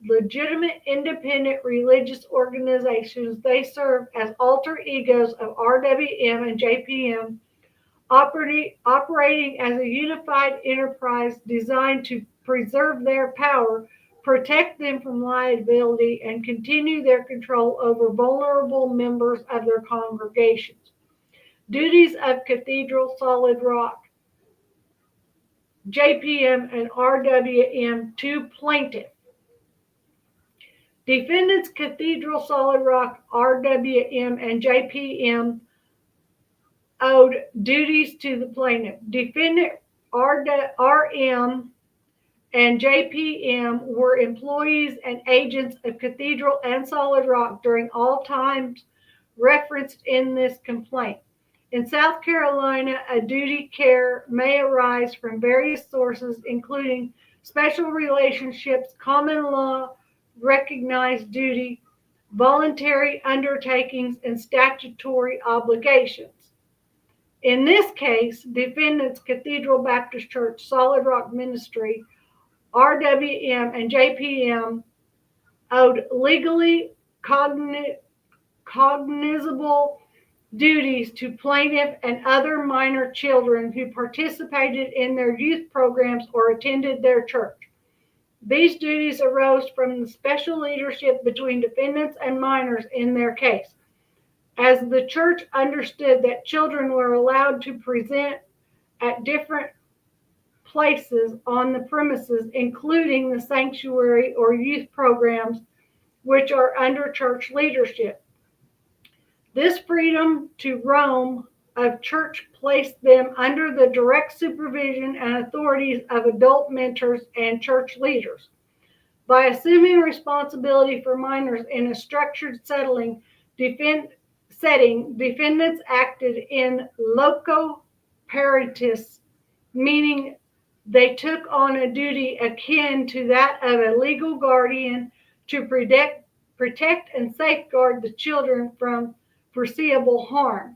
legitimate independent religious organizations, they serve as alter egos of RWM and JPM, operating as a unified enterprise designed to preserve their power, protect them from liability, and continue their control over vulnerable members of their congregations. Duties of Cathedral, Solid Rock, JPM, and RWM to plaintiff. Defendants Cathedral, Solid Rock, RWM, and JPM owed duties to the plaintiff. Defendant RM and JPM were employees and agents of Cathedral and Solid Rock during all times referenced in this complaint. In South Carolina, a duty care may arise from various sources, including special relationships, common law, recognized duty, voluntary undertakings, and statutory obligations. In this case, defendants Cathedral Baptist Church, Solid Rock Ministry, RWM, and JPM owed legally cognizable duties to plaintiff and other minor children who participated in their youth programs or attended their church. These duties arose from the special leadership between defendants and minors in their case, as the church understood that children were allowed to present at different places on the premises, including the sanctuary or youth programs, which are under church leadership. This freedom to roam of church placed them under the direct supervision and authorities of adult mentors and church leaders. By assuming responsibility for minors in a structured setting, defendants acted in loco parentis, meaning they took on a duty akin to that of a legal guardian to protect and safeguard the children from foreseeable harm.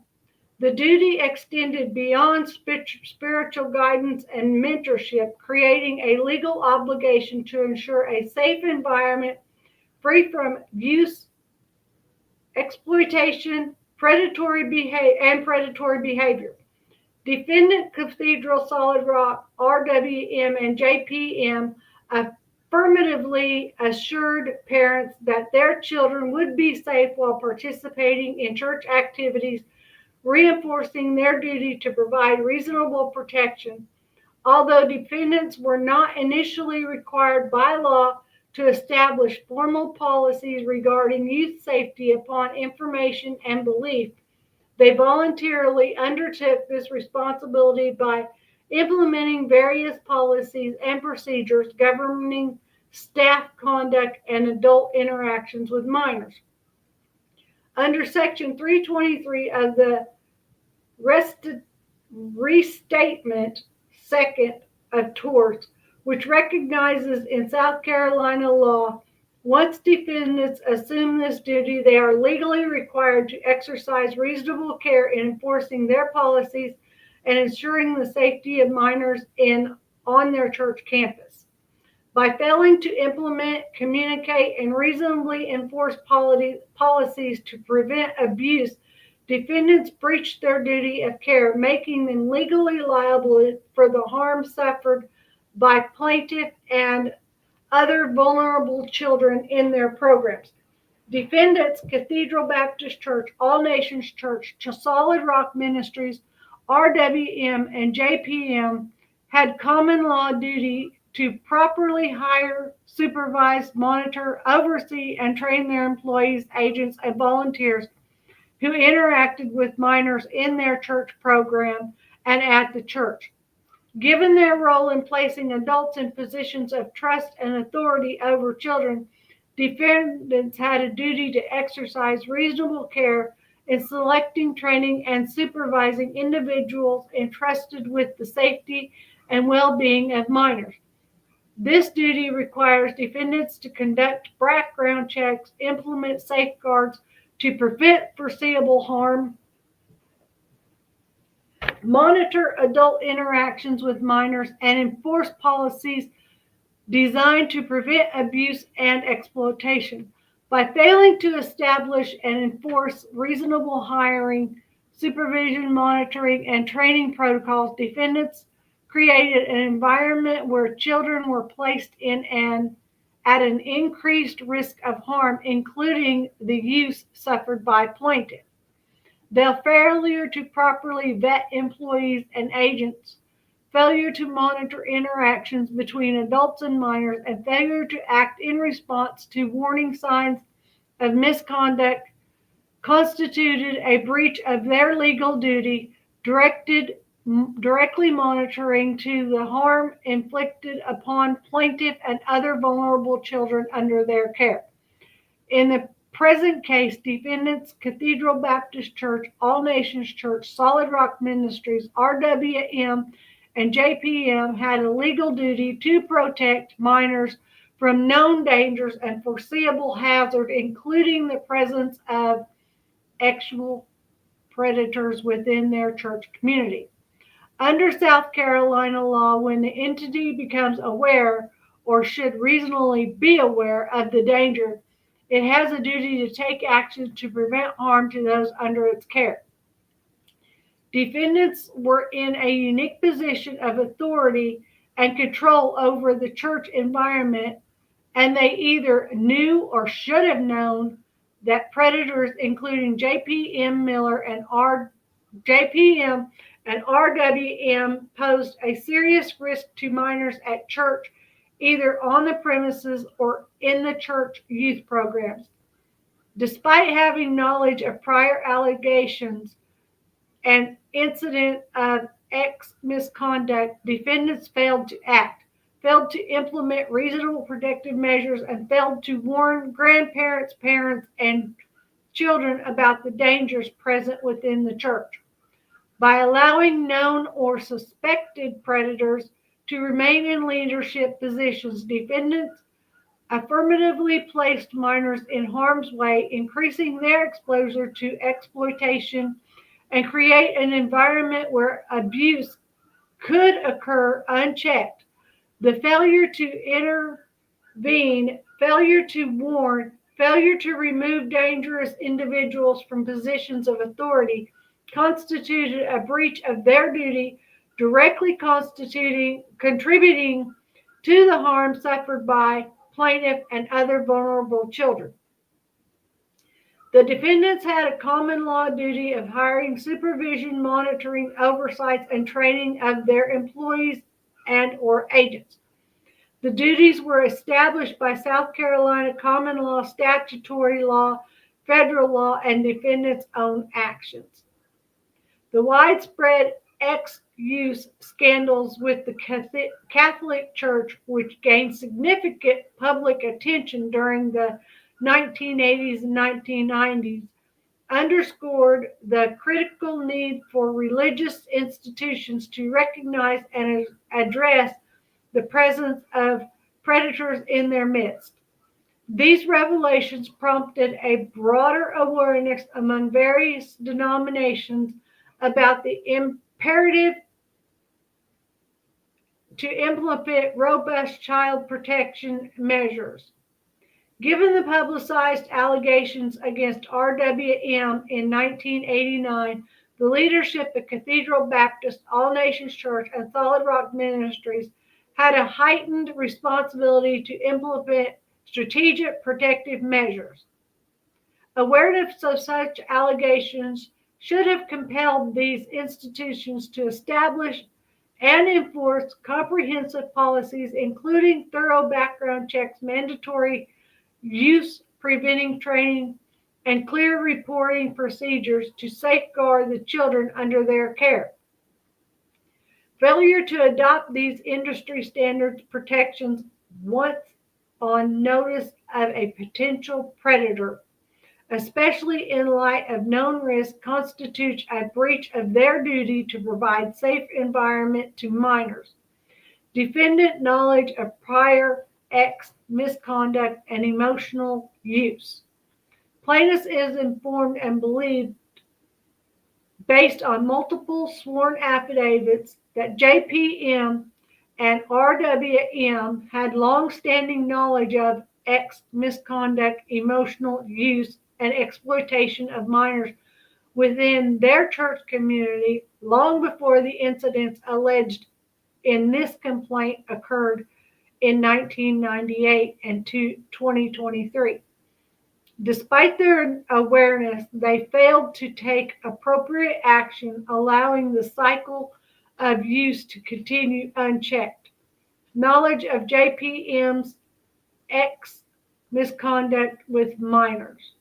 The duty extended beyond spiritual guidance and mentorship, creating a legal obligation to ensure a safe environment free from abuse, exploitation, predatory behavior. Defendant Cathedral Solid Rock, RWM, and JPM affirmatively assured parents that their children would be safe while participating in church activities, reinforcing their duty to provide reasonable protection. Although defendants were not initially required by law to establish formal policies regarding youth safety upon information and belief, they voluntarily undertook this responsibility by implementing various policies and procedures governing staff conduct and adult interactions with minors. Under Section 323 of the Restatement Second of Torts, which recognizes in South Carolina law, once defendants assume this duty, they are legally required to exercise reasonable care in enforcing their policies and ensuring the safety of minors on their church campus. By failing to implement, communicate, and reasonably enforce policies to prevent abuse, defendants breached their duty of care, making them legally liable for the harm suffered by plaintiff and other vulnerable children in their programs. Defendants Cathedral Baptist Church, All Nations Church, Solid Rock Ministries, RWM, and JPM had common law duty to properly hire, supervise, monitor, oversee, and train their employees, agents, and volunteers who interacted with minors in their church program and at the church. Given their role in placing adults in positions of trust and authority over children, defendants had a duty to exercise reasonable care in selecting, training, and supervising individuals entrusted with the safety and well-being of minors. This duty requires defendants to conduct background checks, implement safeguards to prevent foreseeable harm, monitor adult interactions with minors, and enforce policies designed to prevent abuse and exploitation. By failing to establish and enforce reasonable hiring, supervision, monitoring, and training protocols, defendants created an environment where children were placed at an increased risk of harm, including the use suffered by plaintiff. Their failure to properly vet employees and agents, failure to monitor interactions between adults and minors, and failure to act in response to warning signs of misconduct constituted a breach of their legal duty, directly monitoring to the harm inflicted upon plaintiff and other vulnerable children under their care. In the present case, defendants Cathedral Baptist Church, All Nations Church, Solid Rock Ministries, RWM, and JPM had a legal duty to protect minors from known dangers and foreseeable hazard, including the presence of actual predators within their church community. Under South Carolina law, when the entity becomes aware or should reasonably be aware of the danger, it has a duty to take action to prevent harm to those under its care. Defendants were in a unique position of authority and control over the church environment, and they either knew or should have known that predators, including JPM and RWM, posed a serious risk to minors at church, either on the premises or in the church youth programs. Despite having knowledge of prior allegations and incident of misconduct, defendants failed to act, failed to implement reasonable protective measures, and failed to warn grandparents, parents, and children about the dangers present within the church. By allowing known or suspected predators to remain in leadership positions, defendants affirmatively placed minors in harm's way, increasing their exposure to exploitation, and create an environment where abuse could occur unchecked. The failure to intervene, failure to warn, failure to remove dangerous individuals from positions of authority constituted a breach of their duty, directly contributing to the harm suffered by plaintiff and other vulnerable children. The defendants had a common law duty of hiring, supervision, monitoring, oversight, and training of their employees and or agents. The duties were established by South Carolina common law, statutory law, federal law, and defendants' own actions. The widespread ex-use scandals with the Catholic Church, which gained significant public attention during the 1980s and 1990s, underscored the critical need for religious institutions to recognize and address the presence of predators in their midst. These revelations prompted a broader awareness among various denominations about the imperative to implement robust child protection measures. Given the publicized allegations against RWM in 1989, the leadership of Cathedral Baptist, All Nations Church, and Solid Rock Ministries had a heightened responsibility to implement strategic protective measures. Awareness of such allegations should have compelled these institutions to establish and enforce comprehensive policies, including thorough background checks, mandatory use preventing training, and clear reporting procedures to safeguard the children under their care. Failure to adopt these industry standards protections once on notice of a potential predator, especially in light of known risk, constitutes a breach of their duty to provide safe environment to minors. Defendant knowledge of prior misconduct and emotional use. Plaintiff is informed and believed, based on multiple sworn affidavits, that JPM and RWM had long-standing knowledge of misconduct, emotional use, and exploitation of minors within their church community long before the incidents alleged in this complaint occurred in 1998 and 2023. Despite their awareness, they failed to take appropriate action, allowing the cycle of use to continue unchecked. Knowledge of JPM's misconduct with minors.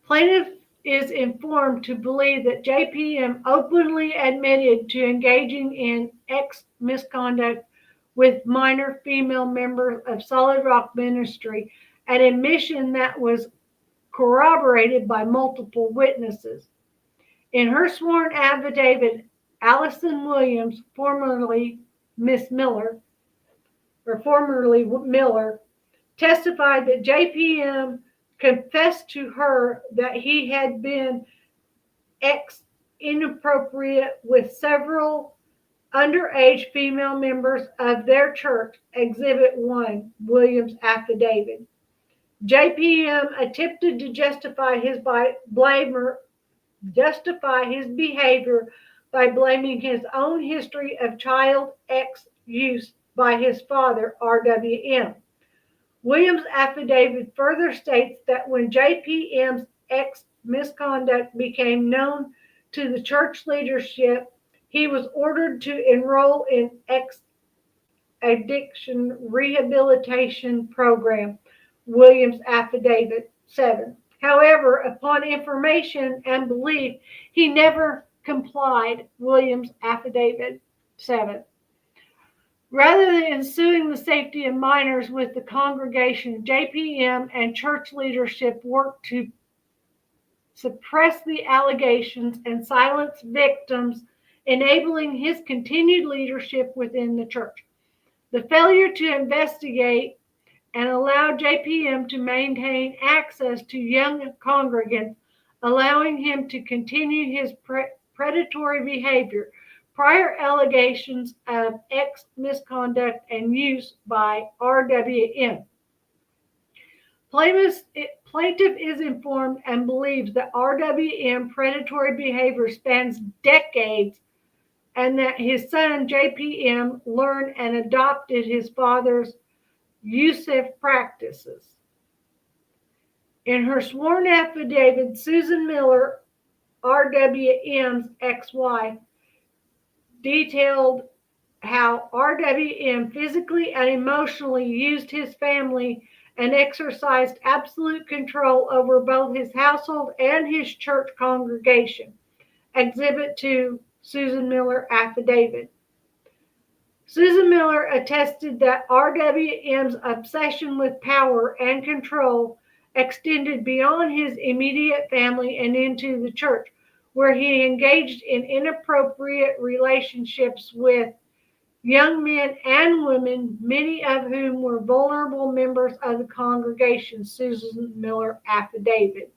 Plaintiff is informed to believe that JPM openly admitted to engaging in misconduct with minor female members of Solid Rock Ministry, an admission that was corroborated by multiple witnesses. In her sworn affidavit, Allison Williams, formerly Miller, testified that JPM confessed to her that he had been inappropriate with several underage female members of their church. Exhibit 1, Williams' affidavit. JPM attempted to justify his behavior by blaming his own history of child use by his father, RWM. Williams' affidavit further states that when JPM's misconduct became known to the church leadership, he was ordered to enroll in addiction rehabilitation program. Williams' affidavit 7. However, upon information and belief, he never complied. Williams' affidavit 7. Rather than ensuring the safety of minors with the congregation, JPM and church leadership worked to suppress the allegations and silence victims, enabling his continued leadership within the church. The failure to investigate and allow JPM to maintain access to young congregants, allowing him to continue his predatory behavior. Prior allegations of misconduct and use by RWM. Plaintiff Plaintiff is informed and believes that RWM predatory behavior spans decades and that his son, JPM, learned and adopted his father's abusive practices. In her sworn affidavit, Susan Miller, RWM's ex-wife, detailed how RWM physically and emotionally used his family and exercised absolute control over both his household and his church congregation. Exhibit 2, Susan Miller affidavit. Susan Miller attested that RWM's obsession with power and control extended beyond his immediate family and into the church, where he engaged in inappropriate relationships with young men and women, many of whom were vulnerable members of the congregation, Susan Miller affidavit.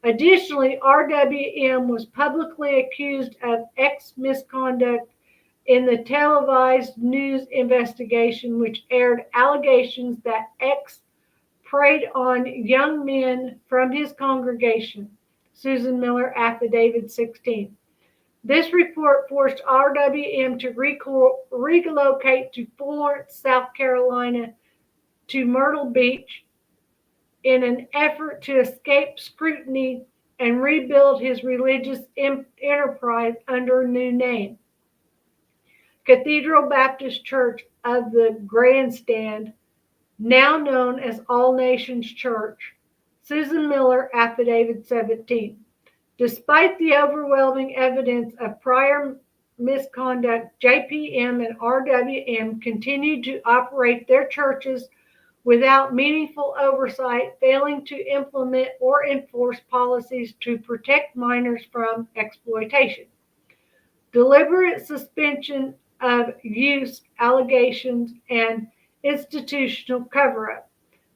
Additionally, RWM was publicly accused of misconduct in the televised news investigation, which aired allegations that X preyed on young men from his congregation, Susan Miller affidavit 16. This report forced RWM to relocate to Florence, South Carolina, to Myrtle Beach in an effort to escape scrutiny and rebuild his religious enterprise under a new name. Cathedral Baptist Church of the Grandstand, now known as All Nations Church, Susan Miller affidavit 17. Despite the overwhelming evidence of prior misconduct, JPM and RWM continued to operate their churches without meaningful oversight, failing to implement or enforce policies to protect minors from exploitation. Deliberate suspension of use allegations and institutional cover-up.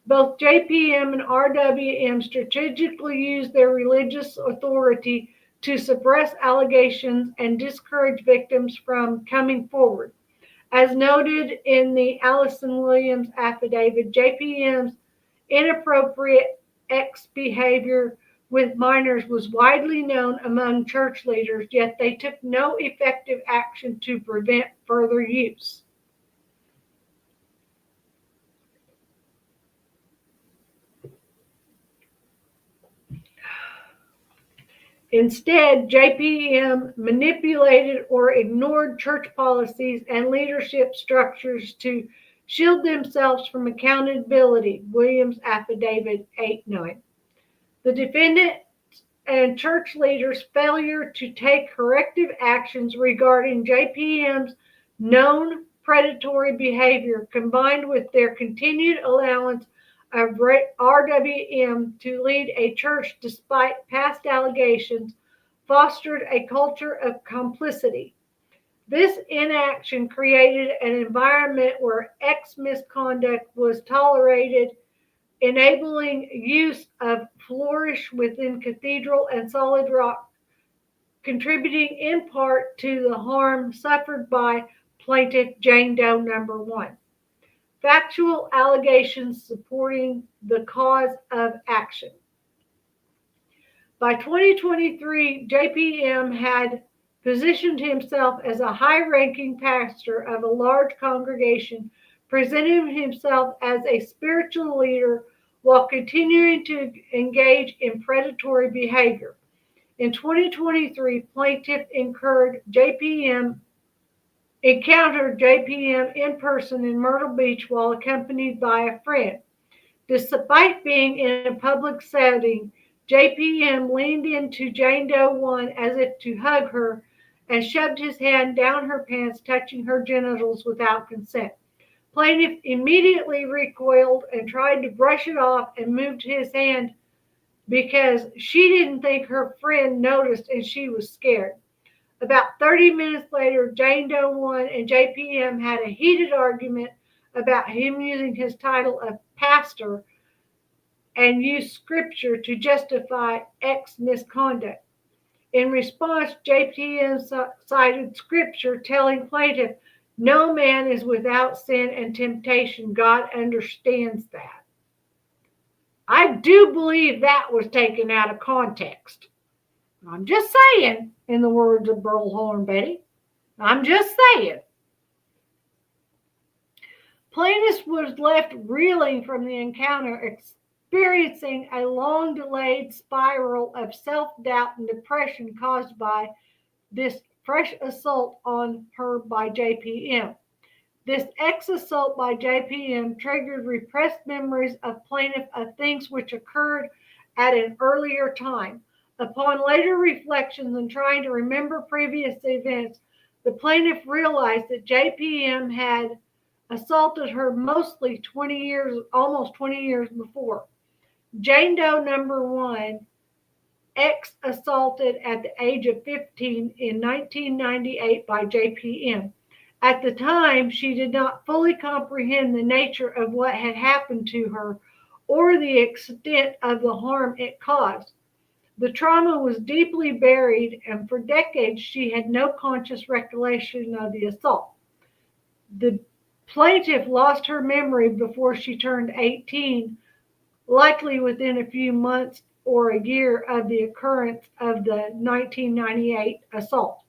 Both JPM and RWM strategically used their religious authority to suppress allegations and discourage victims from coming forward. As noted in the Allison Williams affidavit, JPM's inappropriate behavior with minors was widely known among church leaders, yet they took no effective action to prevent further use. Instead, JPM manipulated or ignored church policies and leadership structures to shield themselves from accountability, Williams affidavit 8-9. The defendant and church leaders' failure to take corrective actions regarding JPM's known predatory behavior, combined with their continued allowance of RWM to lead a church despite past allegations, fostered a culture of complicity. This inaction created an environment where misconduct was tolerated, enabling use of flourish within Cathedral and Solid Rock, contributing in part to the harm suffered by plaintiff Jane Doe number 1. Factual allegations supporting the cause of action. By 2023, JPM had positioned himself as a high-ranking pastor of a large congregation, presenting himself as a spiritual leader while continuing to engage in predatory behavior. In 2023, plaintiff encountered JPM in person in Myrtle Beach while accompanied by a friend. Despite being in a public setting, JPM leaned into Jane Doe 1 as if to hug her and shoved his hand down her pants, touching her genitals without consent. Plaintiff immediately recoiled and tried to brush it off and moved his hand because she didn't think her friend noticed and she was scared. About 30 minutes later, Jane Doe 1 and JPM had a heated argument about him using his title of pastor and used scripture to justify misconduct. In response, JPM cited scripture telling plaintiff, "No man is without sin and temptation. God understands that." I do believe that was taken out of context. I'm just saying, in the words of Bullhorn Betty. I'm just saying. Plaintiff was left reeling from the encounter, experiencing a long-delayed spiral of self-doubt and depression caused by this fresh assault on her by JPM. This ex-assault by JPM triggered repressed memories of plaintiff of things which occurred at an earlier time. Upon later reflections and trying to remember previous events, the plaintiff realized that JPM had assaulted her almost 20 years before. Jane Doe number 1 ex-assaulted at the age of 15 in 1998 by JPM. At the time, she did not fully comprehend the nature of what had happened to her or the extent of the harm it caused. The trauma was deeply buried, and for decades she had no conscious recollection of the assault. The plaintiff lost her memory before she turned 18, likely within a few months or a year of the occurrence of the 1998 assault.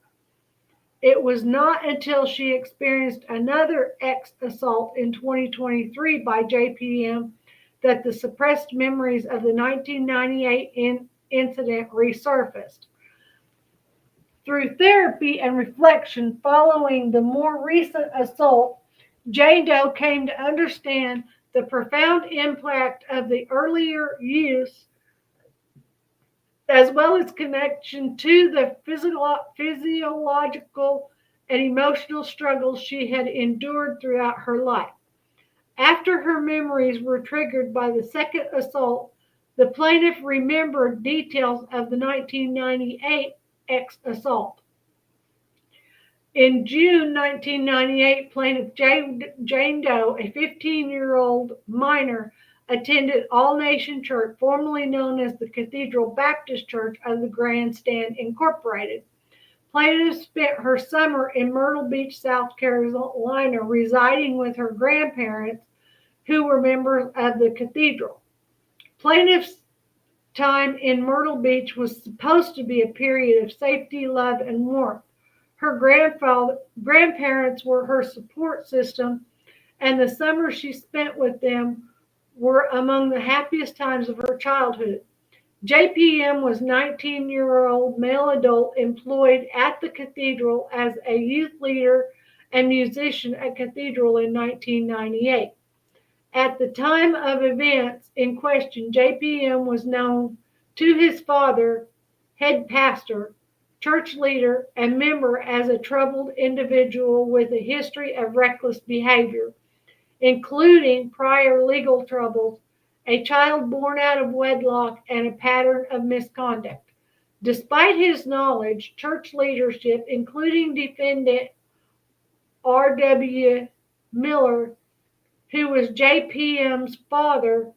It was not until she experienced another ex-assault in 2023 by JPM that the suppressed memories of the 1998 incident resurfaced. Through therapy and reflection following the more recent assault, Jane Doe came to understand the profound impact of the earlier use, as well as connection to the physiological and emotional struggles she had endured throughout her life. After her memories were triggered by the second assault, the plaintiff remembered details of the 1998 ex-assault. In June 1998, plaintiff Jane Doe, a 15-year-old minor, attended All Nation Church, formerly known as the Cathedral Baptist Church of the Grandstand Incorporated. Plaintiff spent her summer in Myrtle Beach, South Carolina, residing with her grandparents, who were members of the cathedral. Plaintiff's time in Myrtle Beach was supposed to be a period of safety, love, and warmth. Her grandparents were her support system, and the summer she spent with them were among the happiest times of her childhood. JPM was a 19-year-old male adult employed at the cathedral as a youth leader and musician at Cathedral in 1998. At the time of events in question, JPM was known to his father, head pastor, church leader, and member as a troubled individual with a history of reckless behavior, including prior legal troubles, a child born out of wedlock, and a pattern of misconduct. Despite his knowledge, church leadership, including defendant R.W. Miller, who was JPM's father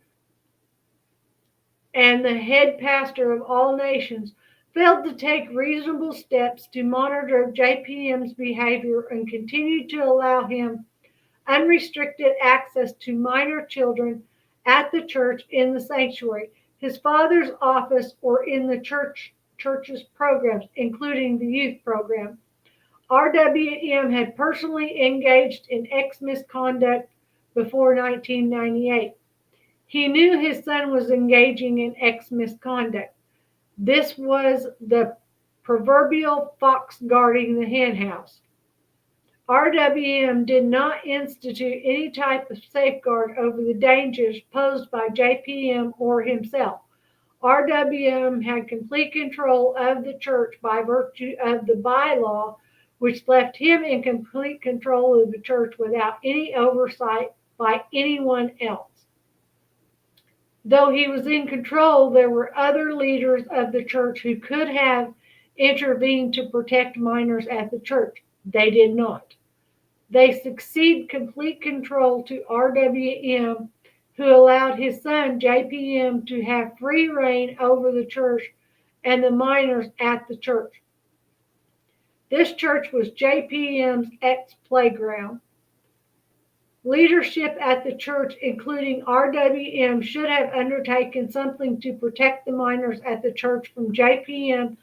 and the head pastor of All Nations, failed to take reasonable steps to monitor JPM's behavior and continued to allow him unrestricted access to minor children at the church, in the sanctuary, his father's office, or in the church's programs, including the youth program. RWM had personally engaged in ex-misconduct before 1998. He knew his son was engaging in ex-misconduct. This was the proverbial fox guarding the henhouse. RWM did not institute any type of safeguard over the dangers posed by JPM or himself. RWM had complete control of the church by virtue of the bylaw, which left him in complete control of the church without any oversight by anyone else. Though he was in control, there were other leaders of the church who could have intervened to protect minors at the church. They did not. They succeed complete control to RWM, who allowed his son JPM to have free reign over the church and the minors at the church. This church was JPM's ex-playground. Leadership at the church, including RWM, should have undertaken something to protect the minors at the church from JPM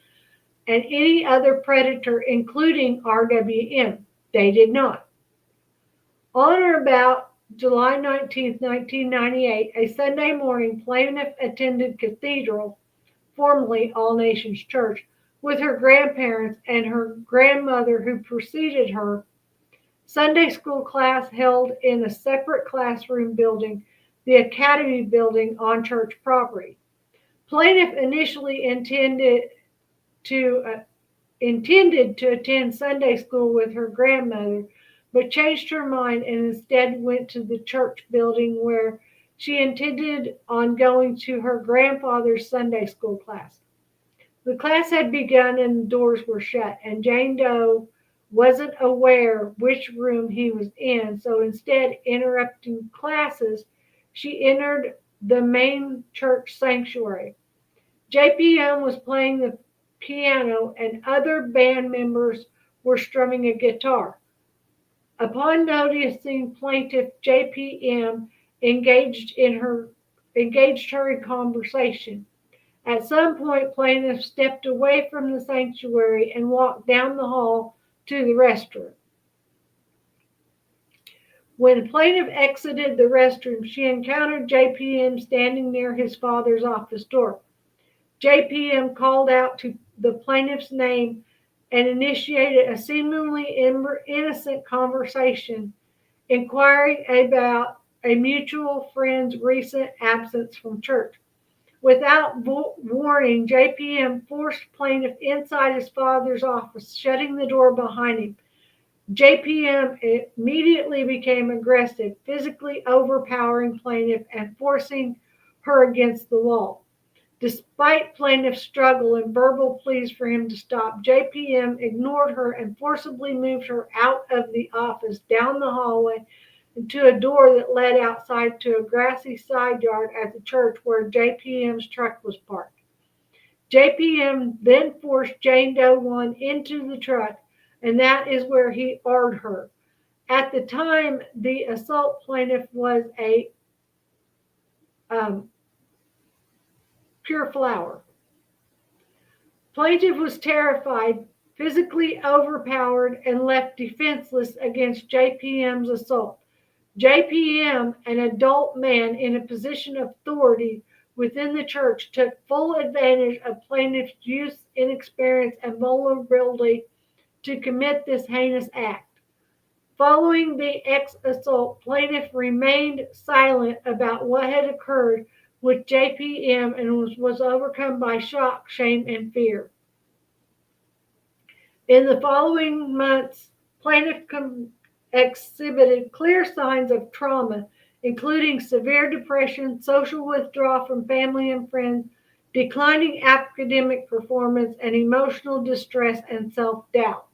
and any other predator, including RWM. They did not. On or about July 19, 1998, a Sunday morning, plaintiff attended Cathedral, formerly All Nations Church, with her grandparents and her grandmother who preceded her. Sunday school class held in a separate classroom building, the Academy building on church property. Plaintiff initially intended to attend Sunday school with her grandmother, but changed her mind and instead went to the church building where she intended on going to her grandfather's Sunday school class. The class had begun and the doors were shut, and Jane Doe wasn't aware which room he was in, so instead interrupting classes, she entered the main church sanctuary. JPM was playing the piano and other band members were strumming a guitar. Upon noticing plaintiff, JPM engaged her in conversation. At some point, plaintiff stepped away from the sanctuary and walked down the hall to the restroom. When plaintiff exited the restroom, she encountered JPM standing near his father's office door. JPM called out to the plaintiff's name and initiated a seemingly innocent conversation, inquiring about a mutual friend's recent absence from church. Without warning, JPM forced plaintiff inside his father's office, shutting the door behind him. JPM immediately became aggressive, physically overpowering plaintiff and forcing her against the wall. Despite plaintiff's struggle and verbal pleas for him to stop, JPM ignored her and forcibly moved her out of the office, down the hallway, and to a door that led outside to a grassy side yard at the church where JPM's truck was parked. JPM then forced Jane Doe 1 into the truck, and that is where he arred her. At the time, the assault plaintiff was a pure flower. Plaintiff was terrified, physically overpowered, and left defenseless against JPM's assault. JPM, an adult man in a position of authority within the church, took full advantage of plaintiff's youth, inexperience, and vulnerability to commit this heinous act. Following the assault, plaintiff remained silent about what had occurred with JPM and was overcome by shock, shame, and fear. In the following months, plaintiff exhibited clear signs of trauma, including severe depression, social withdrawal from family and friends, declining academic performance, and emotional distress and self-doubt.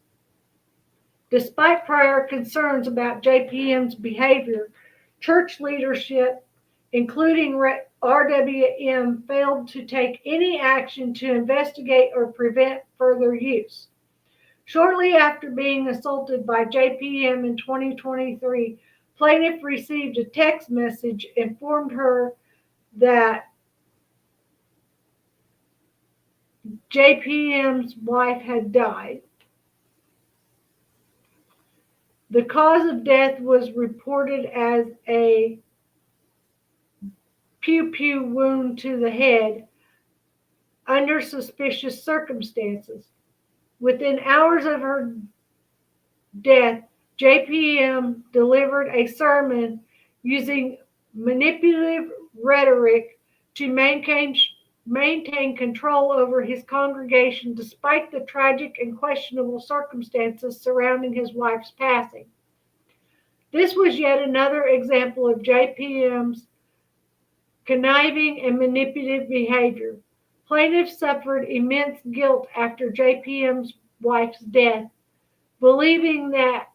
Despite prior concerns about JPM's behavior, church leadership, including RWM, failed to take any action to investigate or prevent further use. Shortly after being assaulted by JPM in 2023, plaintiff received a text message informed her that JPM's wife had died. The cause of death was reported as a pew-pew wound to the head under suspicious circumstances. Within hours of her death, JPM delivered a sermon using manipulative rhetoric to maintain control over his congregation despite the tragic and questionable circumstances surrounding his wife's passing. This was yet another example of JPM's conniving and manipulative behavior. Plaintiff suffered immense guilt after JPM's wife's death, believing that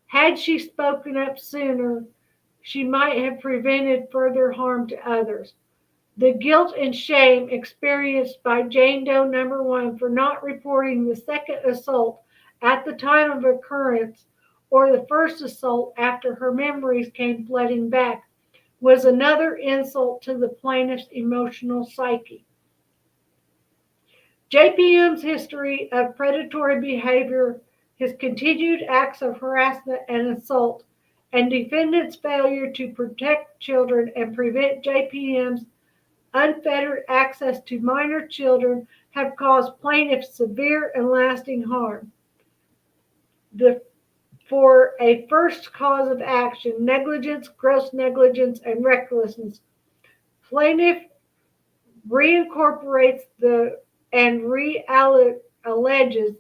had she spoken up sooner, she might have prevented further harm to others. The guilt and shame experienced by Jane Doe number 1 for not reporting the second assault at the time of occurrence or the first assault after her memories came flooding back, was another insult to the plaintiff's emotional psyche. JPM's history of predatory behavior, his continued acts of harassment and assault, and defendant's failure to protect children and prevent JPM's unfettered access to minor children have caused plaintiffs severe and lasting harm. For a first cause of action, negligence, gross negligence, and recklessness, plaintiff reincorporates and alleges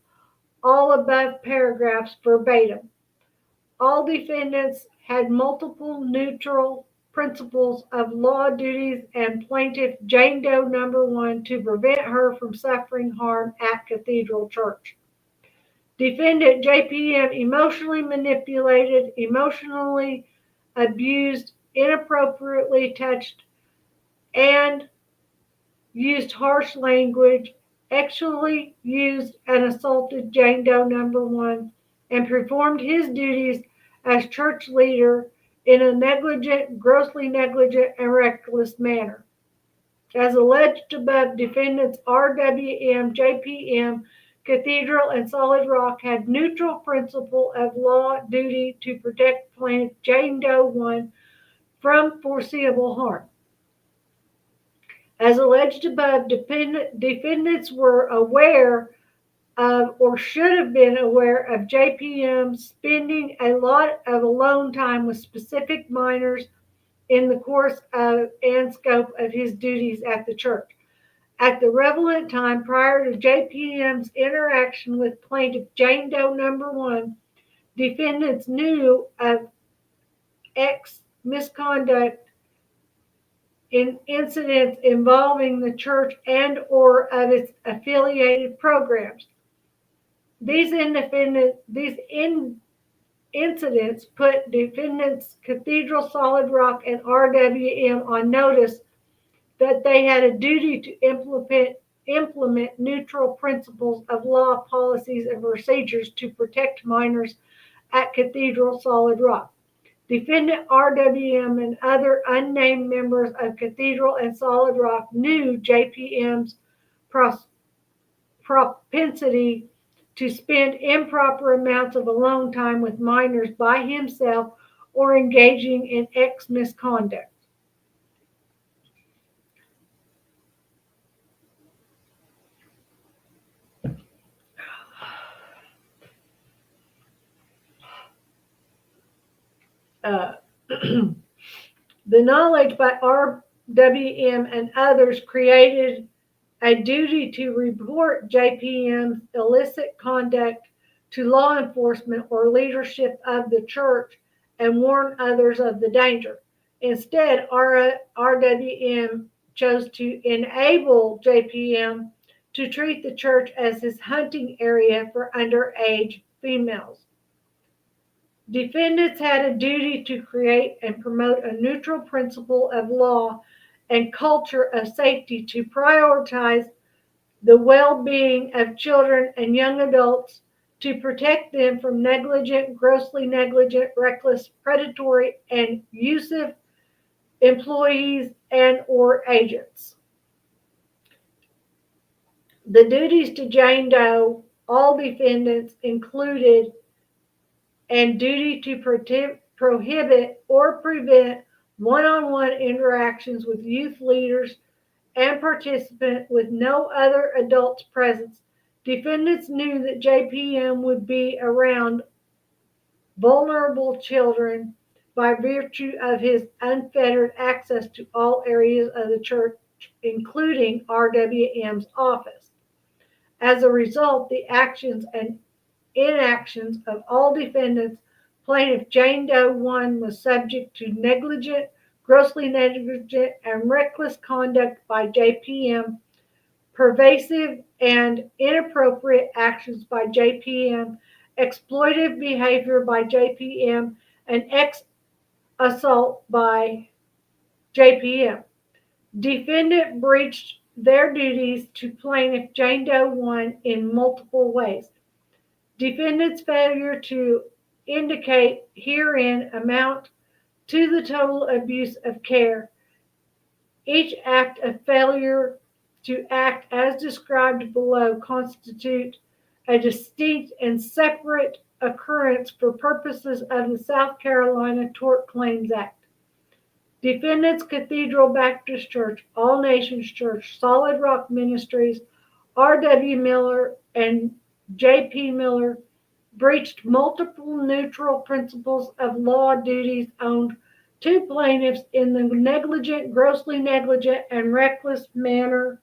all above paragraphs verbatim. All defendants had multiple neutral principles of law duties and plaintiff Jane Doe number 1 to prevent her from suffering harm at Cathedral Church. Defendant JPM emotionally manipulated, emotionally abused, inappropriately touched, and used harsh language, actually used and assaulted Jane Doe number 1, and performed his duties as church leader in a negligent, grossly negligent, and reckless manner. As alleged above, defendants RWM, JPM, Cathedral, and Solid Rock had neutral principle of law duty to protect plaintiff Jane Doe 1 from foreseeable harm. As alleged above, defendants were aware of or should have been aware of JPM spending a lot of alone time with specific minors in the course of and scope of his duties at the church. At the relevant time prior to JPM's interaction with plaintiff Jane Doe number 1, defendants knew of X misconduct in incidents involving the church and or of its affiliated programs. These incidents put defendants Cathedral, Solid Rock, and RWM on notice that they had a duty to implement neutral principles of law, policies, and procedures to protect minors at Cathedral, Solid Rock. Defendant RWM and other unnamed members of Cathedral and Solid Rock knew JPM's propensity to spend improper amounts of alone time with minors by himself or engaging in X misconduct. The knowledge by RWM and others created a duty to report JPM's illicit conduct to law enforcement or leadership of the church and warn others of the danger. Instead, RWM chose to enable JPM to treat the church as his hunting area for underage females. Defendants had a duty to create and promote a neutral principle of law and culture of safety to prioritize the well-being of children and young adults, to protect them from negligent, grossly negligent, reckless, predatory, and abusive employees and or agents. The duties to Jane Doe, all defendants included and duty to prohibit or prevent one-on-one interactions with youth leaders and participants with no other adults present. Defendants knew that JPM would be around vulnerable children by virtue of his unfettered access to all areas of the church, including RWM's office. As a result, the actions and inactions of all defendants, plaintiff Jane Doe 1 was subject to negligent, grossly negligent, and reckless conduct by JPM, pervasive and inappropriate actions by JPM, exploitive behavior by JPM, and assault by JPM. Defendant breached their duties to plaintiff Jane Doe 1 in multiple ways. Defendant's failure to indicate herein amount to the total abuse of care. Each act of failure to act as described below constitute a distinct and separate occurrence for purposes of the South Carolina Tort Claims Act. Defendants Cathedral Baptist Church, All Nations Church, Solid Rock Ministries, R.W. Miller, and J.P. Miller breached multiple neutral principles of law duties owed to plaintiffs in the negligent, grossly negligent, and reckless manner,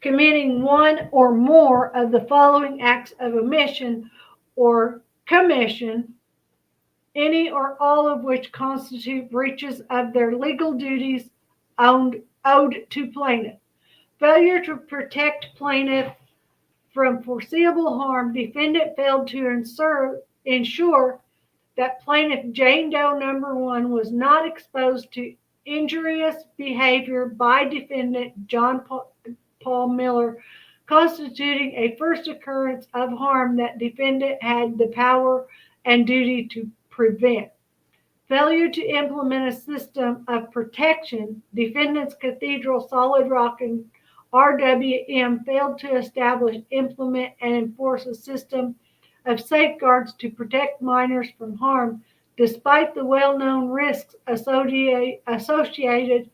committing one or more of the following acts of omission or commission, any or all of which constitute breaches of their legal duties owed to plaintiff. Failure to protect plaintiff from foreseeable harm. Defendant failed to ensure that plaintiff Jane Doe number 1 was not exposed to injurious behavior by defendant John Paul Miller, constituting a first occurrence of harm that defendant had the power and duty to prevent. Failure to implement a system of protection. Defendants Cathedral, Solid Rock, and RWM failed to establish, implement, and enforce a system of safeguards to protect minors from harm, despite the well-known risks associated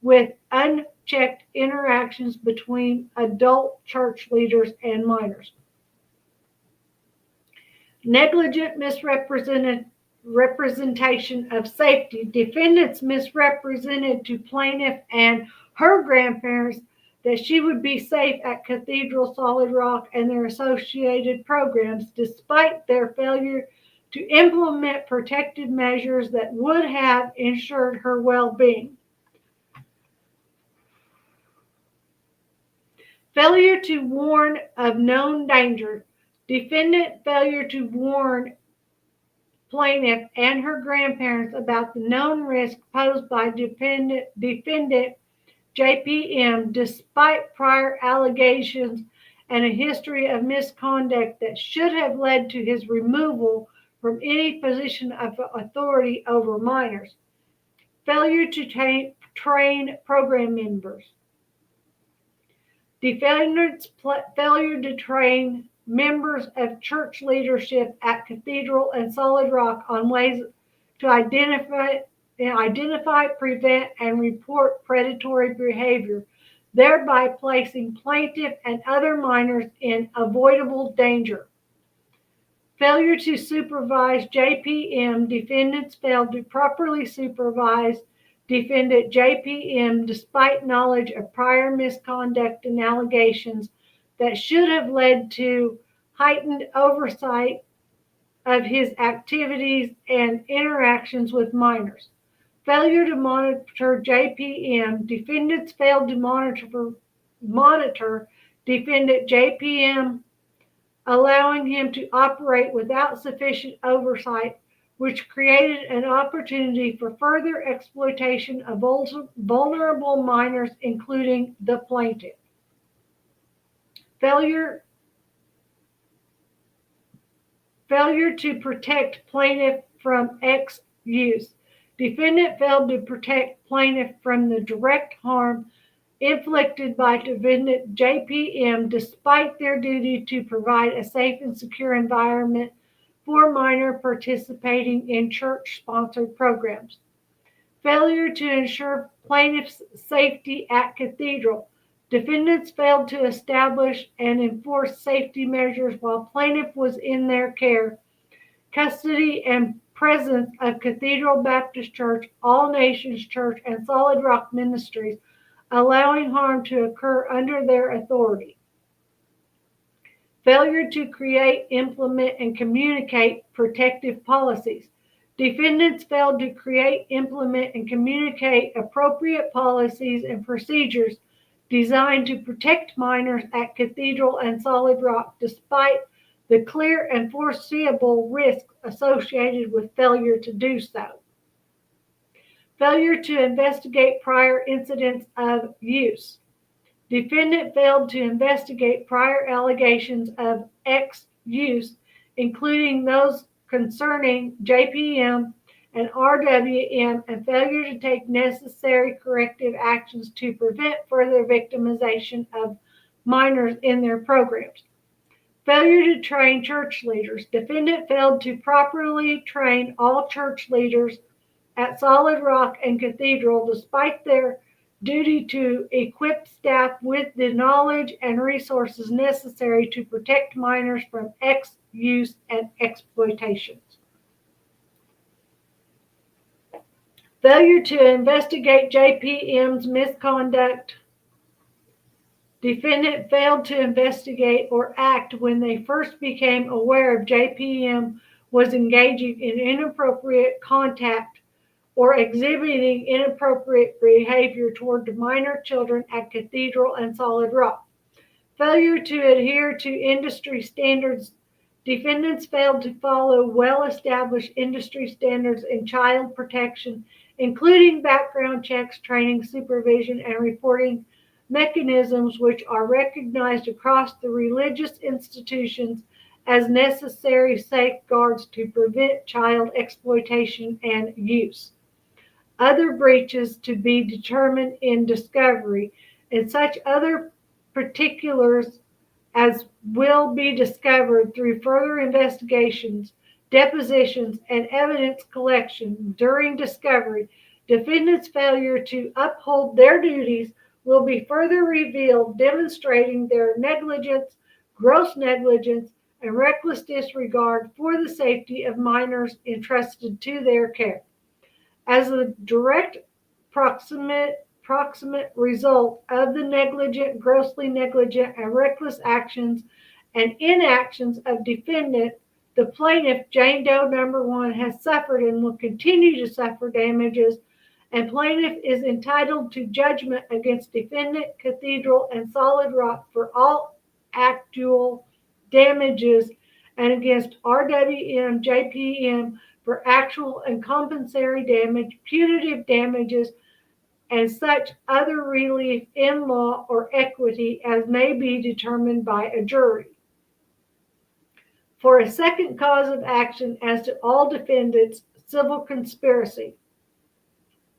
with unchecked interactions between adult church leaders and minors. Negligent misrepresentation of safety. Defendants misrepresented to plaintiff and her grandparents that she would be safe at Cathedral, Solid Rock, and their associated programs, despite their failure to implement protective measures that would have ensured her well-being. Failure to warn of known danger. Defendant failure to warn plaintiff and her grandparents about the known risk posed by defendant JPM, despite prior allegations and a history of misconduct that should have led to his removal from any position of authority over minors. Failure to train program members. Defendants' failure to train members of church leadership at Cathedral and Solid Rock on ways to identify, prevent, and report predatory behavior, thereby placing plaintiff and other minors in avoidable danger. Failure to supervise JPM. Defendants failed to properly supervise defendant JPM despite knowledge of prior misconduct and allegations that should have led to heightened oversight of his activities and interactions with minors. Failure to monitor JPM. Defendants failed to monitor defendant JPM, allowing him to operate without sufficient oversight, which created an opportunity for further exploitation of vulnerable minors, including the plaintiff. Failure to protect plaintiff from use. Defendant failed to protect plaintiff from the direct harm inflicted by defendant JPM despite their duty to provide a safe and secure environment for minors participating in church-sponsored programs. Failure to ensure plaintiff's safety at Cathedral. Defendants failed to establish and enforce safety measures while plaintiff was in their care, custody, and presence of Cathedral Baptist Church, All Nations Church, and Solid Rock Ministries, allowing harm to occur under their authority. Failure to create, implement, and communicate protective policies. Defendants failed to create, implement, and communicate appropriate policies and procedures designed to protect minors at Cathedral and Solid Rock, despite the clear and foreseeable risks associated with failure to do so. Failure to investigate prior incidents of use. Defendant failed to investigate prior allegations of use, including those concerning JPM and RWM, and failure to take necessary corrective actions to prevent further victimization of minors in their programs. Failure to train church leaders. Defendant failed to properly train all church leaders at Solid Rock and Cathedral, despite their duty to equip staff with the knowledge and resources necessary to protect minors from use and exploitation. Failure to investigate JPM's misconduct. Defendant failed to investigate or act when they first became aware of JPM was engaging in inappropriate contact or exhibiting inappropriate behavior toward minor children at Cathedral and Solid Rock. Failure to adhere to industry standards. Defendants failed to follow well-established industry standards in child protection, including background checks, training, supervision, and reporting mechanisms which are recognized across the religious institutions as necessary safeguards to prevent child exploitation and use. Other breaches to be determined in discovery, and such other particulars as will be discovered through further investigations, depositions, and evidence collection during discovery. Defendants' failure to uphold their duties will be further revealed, demonstrating their negligence, gross negligence, and reckless disregard for the safety of minors entrusted to their care. As a direct proximate result of the negligent, grossly negligent, and reckless actions and inactions of defendant, the plaintiff, Jane Doe number 1, has suffered and will continue to suffer damages, and plaintiff is entitled to judgment against defendant, Cathedral, and Solid Rock for all actual damages, and against RWM, JPM for actual and compensatory damage, punitive damages, and such other relief in law or equity as may be determined by a jury. For a second cause of action as to all defendants, civil conspiracy.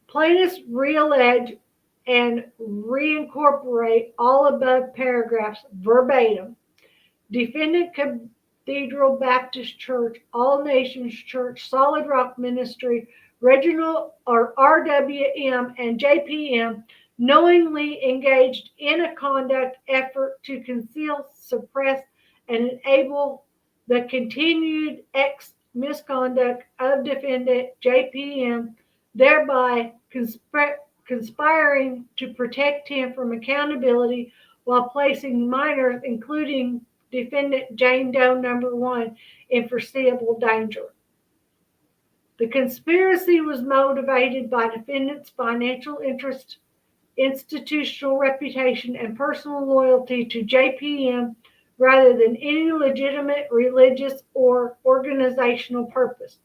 Plaintiffs reallege and reincorporate all above paragraphs verbatim. Defendant Cathedral Baptist Church, All Nations Church, Solid Rock Ministry, Regional or RWM, and JPM knowingly engaged in a conduct effort to conceal, suppress, and enable the continued misconduct of defendant JPM, thereby conspiring to protect him from accountability while placing minors, including defendant Jane Doe number 1, in foreseeable danger. The conspiracy was motivated by defendant's financial interest, institutional reputation, and personal loyalty to JPM rather than any legitimate religious or organizational purpose.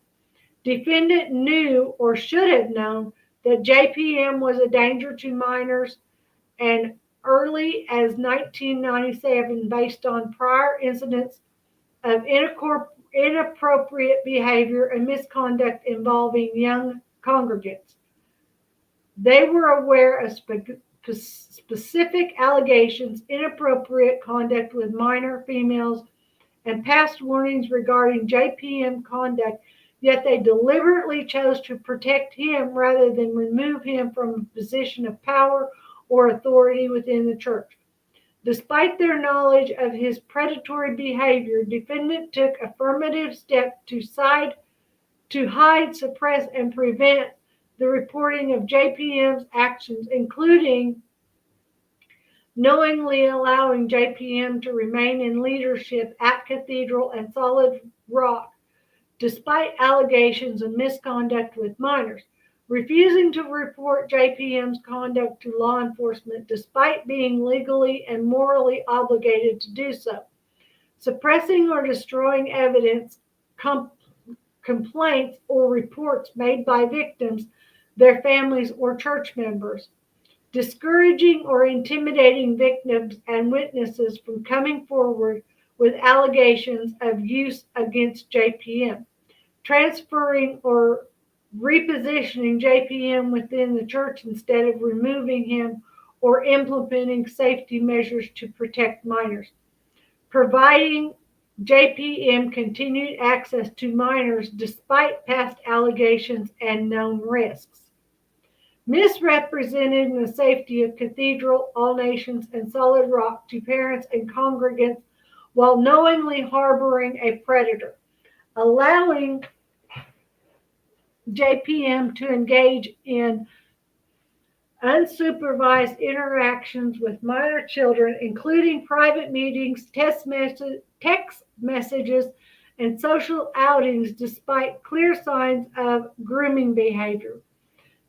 Defendant knew or should have known that JPM was a danger to minors and early as 1997 based on prior incidents of inappropriate behavior and misconduct involving young congregants. They were aware of specific allegations, inappropriate conduct with minor females, and past warnings regarding JPM conduct, yet they deliberately chose to protect him rather than remove him from a position of power or authority within the church. Despite their knowledge of his predatory behavior, defendant took affirmative steps to hide, suppress, and prevent the reporting of JPM's actions, including knowingly allowing JPM to remain in leadership at Cathedral and Solid Rock, despite allegations of misconduct with minors, refusing to report JPM's conduct to law enforcement despite being legally and morally obligated to do so, suppressing or destroying evidence, complaints, or reports made by victims, their families, or church members, discouraging or intimidating victims and witnesses from coming forward with allegations of use against JPM, transferring or repositioning JPM within the church instead of removing him or implementing safety measures to protect minors, providing JPM continued access to minors despite past allegations and known risks, misrepresenting the safety of Cathedral, All Nations, and Solid Rock to parents and congregants while knowingly harboring a predator, allowing JPM to engage in unsupervised interactions with minor children, including private meetings, text messages, and social outings despite clear signs of grooming behavior.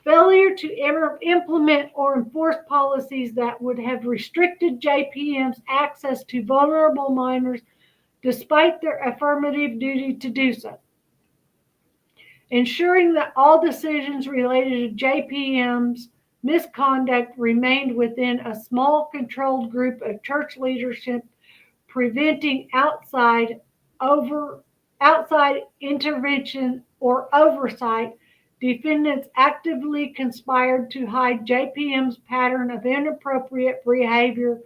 Failure to implement or enforce policies that would have restricted JPM's access to vulnerable minors despite their affirmative duty to do so. Ensuring that all decisions related to JPM's misconduct remained within a small controlled group of church leadership, preventing outside intervention or oversight. Defendants actively conspired to hide JPM's pattern of inappropriate behavior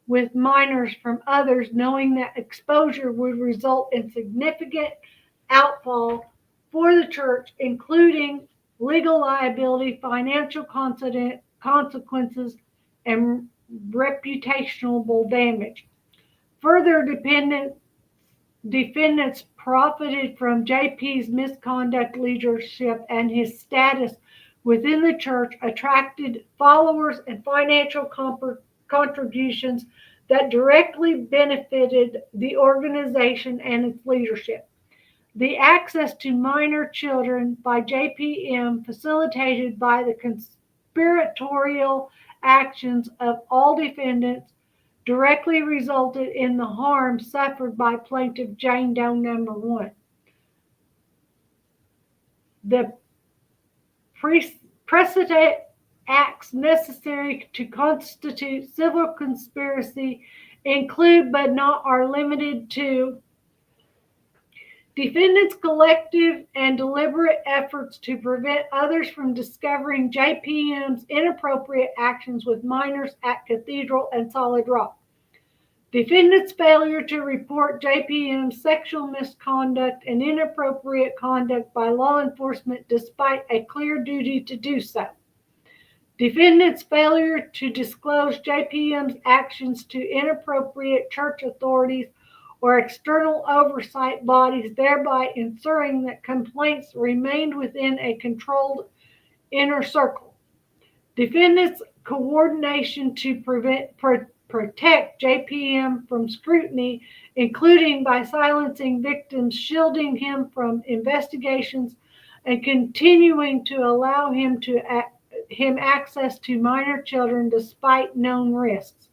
with minors from others, knowing that exposure would result in significant outfall for the church, including legal liability, financial consequences, and reputational damage. Further, defendants profited from JP's misconduct leadership and his status within the church, attracted followers and financial contributions that directly benefited the organization and its leadership. The access to minor children by JPM, facilitated by the conspiratorial actions of all defendants, directly resulted in the harm suffered by plaintiff Jane Doe number 1. The precedent acts necessary to constitute civil conspiracy include but are limited to defendants' collective and deliberate efforts to prevent others from discovering JPM's inappropriate actions with minors at Cathedral and Solid Rock. Defendants' failure to report JPM's sexual misconduct and inappropriate conduct by law enforcement despite a clear duty to do so. Defendants' failure to disclose JPM's actions to inappropriate church authorities or external oversight bodies, thereby ensuring that complaints remained within a controlled inner circle. Defendants' coordination to protect JPM from scrutiny, including by silencing victims, shielding him from investigations, and continuing to allow him access to minor children despite known risks.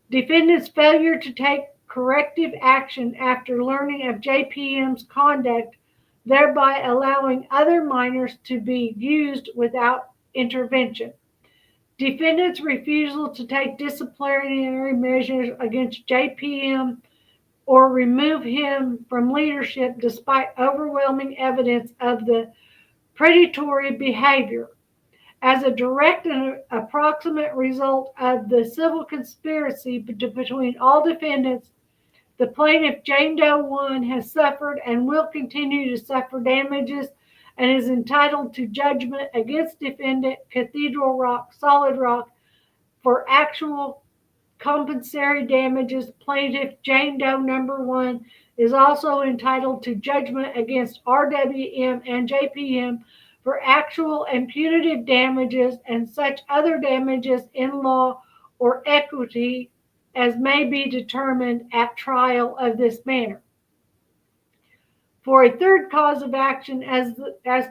Defendants' failure to take corrective action after learning of JPM's conduct, thereby allowing other minors to be used without intervention. Defendants' refusal to take disciplinary measures against JPM or remove him from leadership despite overwhelming evidence of the predatory behavior. As a direct and approximate result of the civil conspiracy between all defendants, the plaintiff, Jane Doe 1, has suffered and will continue to suffer damages and is entitled to judgment against defendant Cathedral Rock, Solid Rock, for actual compensatory damages. Plaintiff, Jane Doe number 1, is also entitled to judgment against RWM and JPM for actual and punitive damages and such other damages in law or equity as may be determined at trial of this manner. For a third cause of action as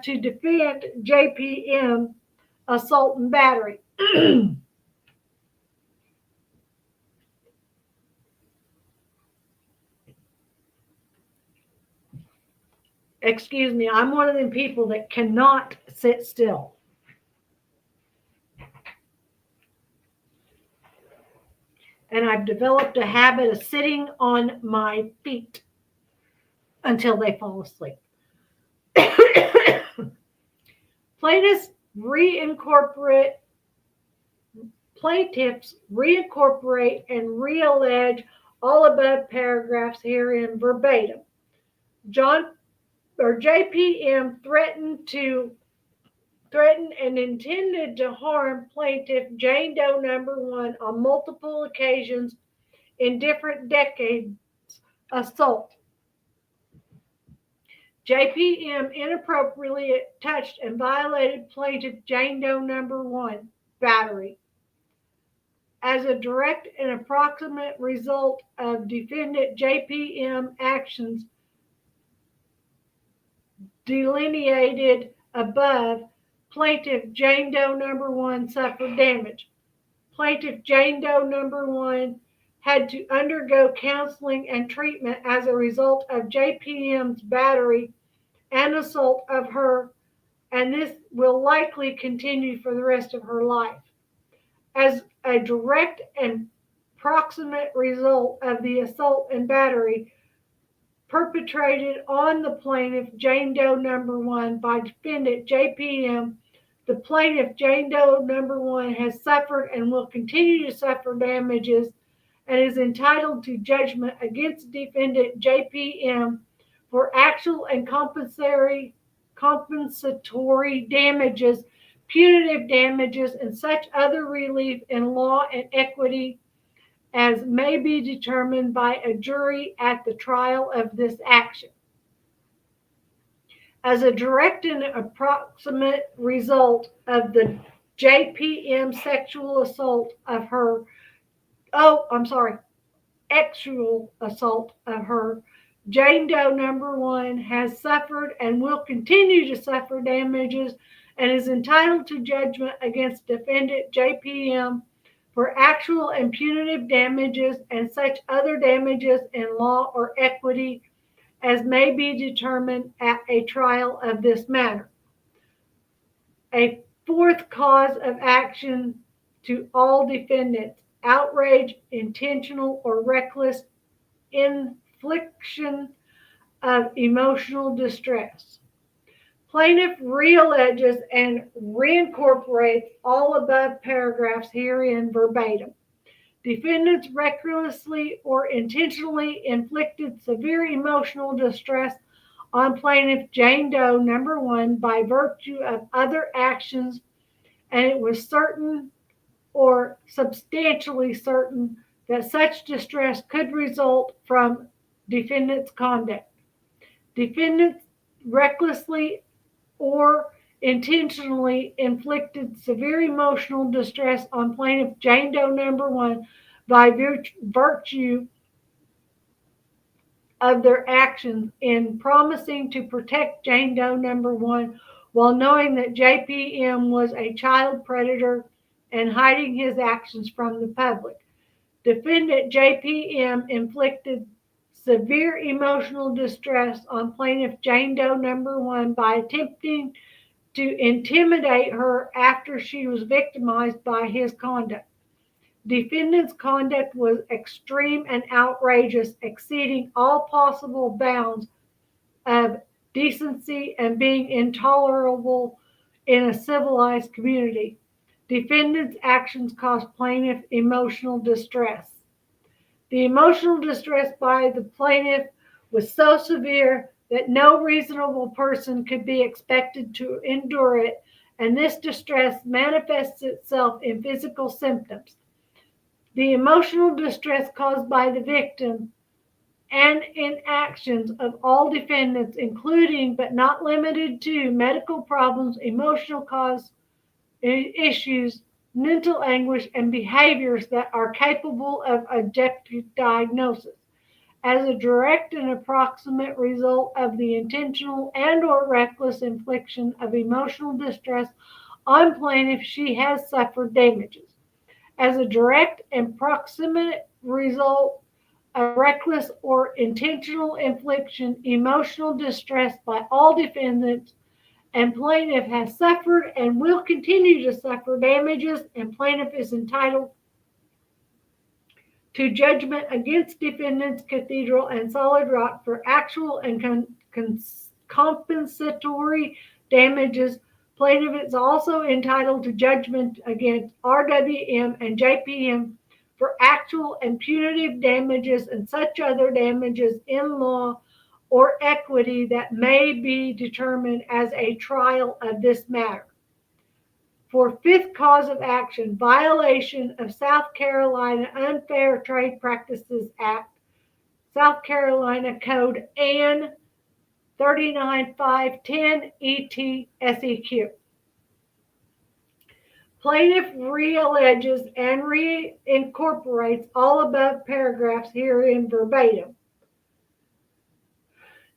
to defend JPM, assault and battery. Excuse me, I'm one of them people that cannot sit still. and I've developed a habit of sitting on my feet until they fall asleep. Plaintiffs reincorporate and reallege all above paragraphs herein verbatim. JPM threatened and intended to harm plaintiff Jane Doe number 1 on multiple occasions in different decades assault. JPM inappropriately touched and violated plaintiff Jane Doe number 1 battery. As a direct and approximate result of defendant JPM actions delineated above, plaintiff Jane Doe number 1 suffered damage. Plaintiff Jane Doe number 1 had to undergo counseling and treatment as a result of JPM's battery and assault of her, and this will likely continue for the rest of her life. As a direct and proximate result of the assault and battery perpetrated on the plaintiff Jane Doe number 1 by defendant JPM, the plaintiff Jane Doe number 1 has suffered and will continue to suffer damages and is entitled to judgment against defendant JPM for actual and compensatory damages, punitive damages, and such other relief in law and equity as may be determined by a jury at the trial of this action. As a direct and approximate result of the JPM actual assault of her, Jane Doe number 1 has suffered and will continue to suffer damages and is entitled to judgment against defendant JPM for actual and punitive damages and such other damages in law or equity as may be determined at a trial of this matter. A fourth cause of action to all defendants: outrage, intentional or reckless infliction of emotional distress. Plaintiff realleges and reincorporates all above paragraphs herein verbatim. Defendants recklessly or intentionally inflicted severe emotional distress on plaintiff Jane Doe number 1 by virtue of other actions, and it was certain or substantially certain that such distress could result from defendant's conduct. Defendants recklessly or intentionally inflicted severe emotional distress on plaintiff Jane Doe number 1 by virtue of their actions in promising to protect Jane Doe number 1 while knowing that JPM was a child predator and hiding his actions from the public. Defendant JPM inflicted severe emotional distress on plaintiff Jane Doe number 1 by attempting to intimidate her after she was victimized by his conduct. Defendant's conduct was extreme and outrageous, exceeding all possible bounds of decency and being intolerable in a civilized community. Defendant's actions caused plaintiff emotional distress. The emotional distress by the plaintiff was so severe that no reasonable person could be expected to endure it, and this distress manifests itself in physical symptoms. The emotional distress caused by the victim and in actions of all defendants, including but not limited to medical problems, emotional cause issues, mental anguish, and behaviors that are capable of objective diagnosis. As a direct and approximate result of the intentional and or reckless infliction of emotional distress on plaintiff, she has suffered damages. As a direct and proximate result of reckless or intentional infliction, emotional distress by all defendants, and plaintiff has suffered and will continue to suffer damages, and plaintiff is entitled to judgment against defendants Cathedral and Solid Rock for actual and compensatory damages. Plaintiff is also entitled to judgment against RWM and JPM for actual and punitive damages and such other damages in law or equity that may be determined as a trial of this matter. For fifth cause of action, violation of South Carolina Unfair Trade Practices Act, South Carolina Code Ann 39510 ET SEQ. Plaintiff realleges and reincorporates all above paragraphs herein verbatim.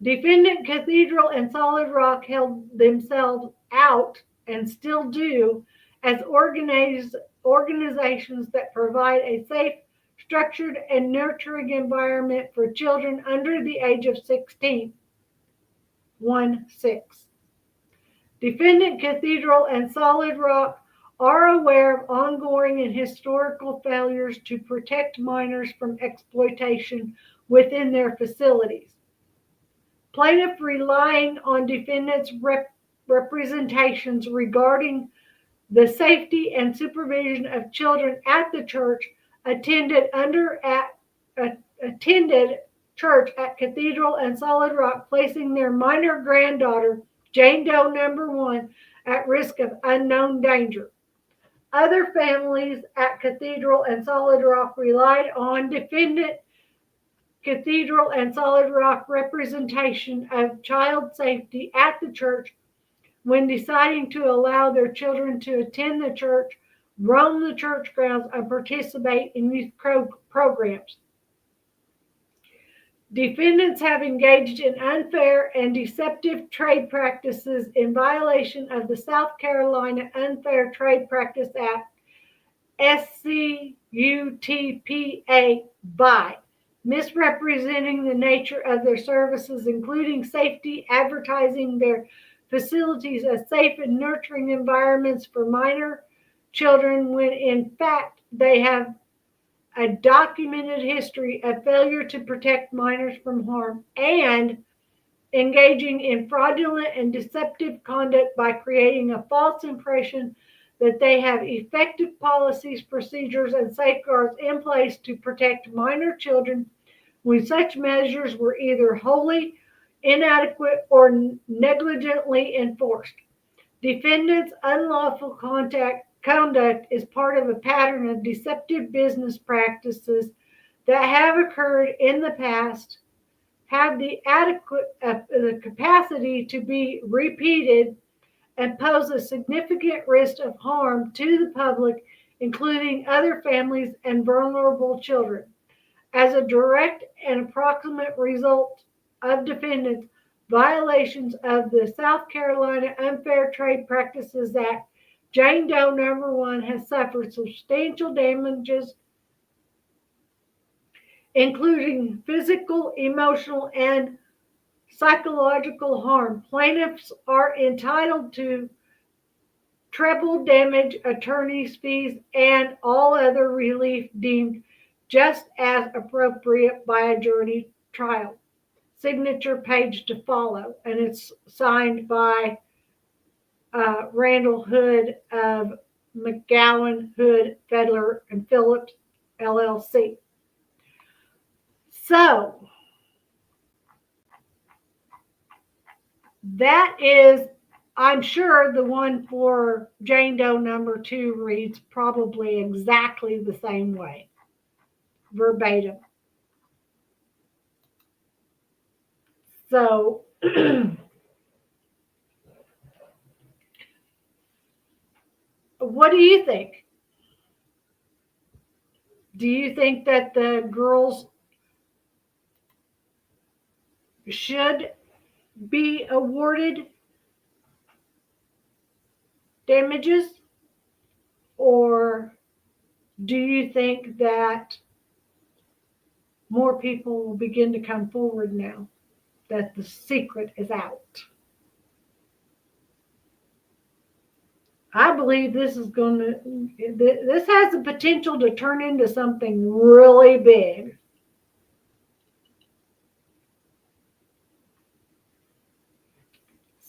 Defendant Cathedral and Solid Rock held themselves out, and still do, as organizations that provide a safe, structured, and nurturing environment for children under the age of 16. 1-6. Defendant Cathedral and Solid Rock are aware of ongoing and historical failures to protect minors from exploitation within their facilities. Plaintiff, relying on defendants' representations regarding the safety and supervision of children at the church, attended church at Cathedral and Solid Rock, placing their minor granddaughter, Jane Doe number 1, at risk of unknown danger. Other families at Cathedral and Solid Rock relied on defendant Cathedral and Solid Rock representation of child safety at the church when deciding to allow their children to attend the church, roam the church grounds, and participate in youth programs. Defendants have engaged in unfair and deceptive trade practices in violation of the South Carolina Unfair Trade Practice Act, SCUTPA, by misrepresenting the nature of their services, including safety, advertising their facilities as safe and nurturing environments for minor children, when in fact they have a documented history of failure to protect minors from harm, and engaging in fraudulent and deceptive conduct by creating a false impression that they have effective policies, procedures, and safeguards in place to protect minor children when such measures were either wholly inadequate or negligently enforced. Defendants' unlawful conduct is part of a pattern of deceptive business practices that have occurred in the past, have the capacity to be repeated, and pose a significant risk of harm to the public, including other families and vulnerable children. As a direct and approximate result of defendants' violations of the South Carolina Unfair Trade Practices Act, Jane Doe number 1 has suffered substantial damages, including physical, emotional, and psychological harm. Plaintiffs are entitled to treble damage attorney's fees and all other relief deemed just as appropriate by a jury trial. Signature page to follow, and it's signed by Randall Hood of McGowan, Hood, Fedler, and Phillips, LLC. So, that is, I'm sure the one for Jane Doe number 2 reads probably exactly the same way, verbatim. So, what do you think? Do you think that the girls should be awarded damages? Or do you think that more people will begin to come forward now that the secret is out? I believe this has the potential to turn into something really big.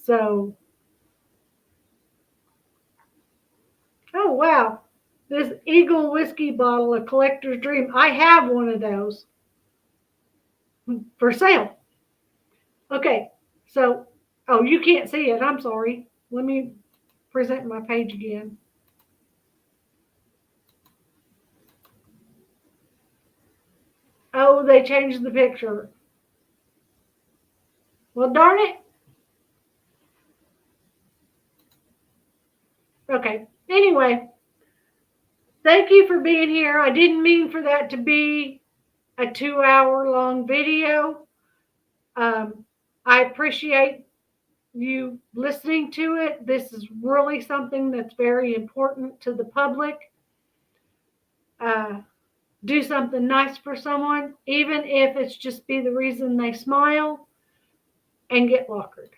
So, oh wow, this Eagle whiskey bottle, a collector's dream. I have one of those for sale. Okay, so, oh, you can't see it. I'm sorry. Let me present my page again. Oh, they changed the picture. Well, darn it. Okay. Anyway, thank you for being here. I didn't mean for that to be a 2-hour long video. I appreciate you listening to it. This is really something that's very important to the public. Do something nice for someone, even if it's just be the reason they smile, and get lockered.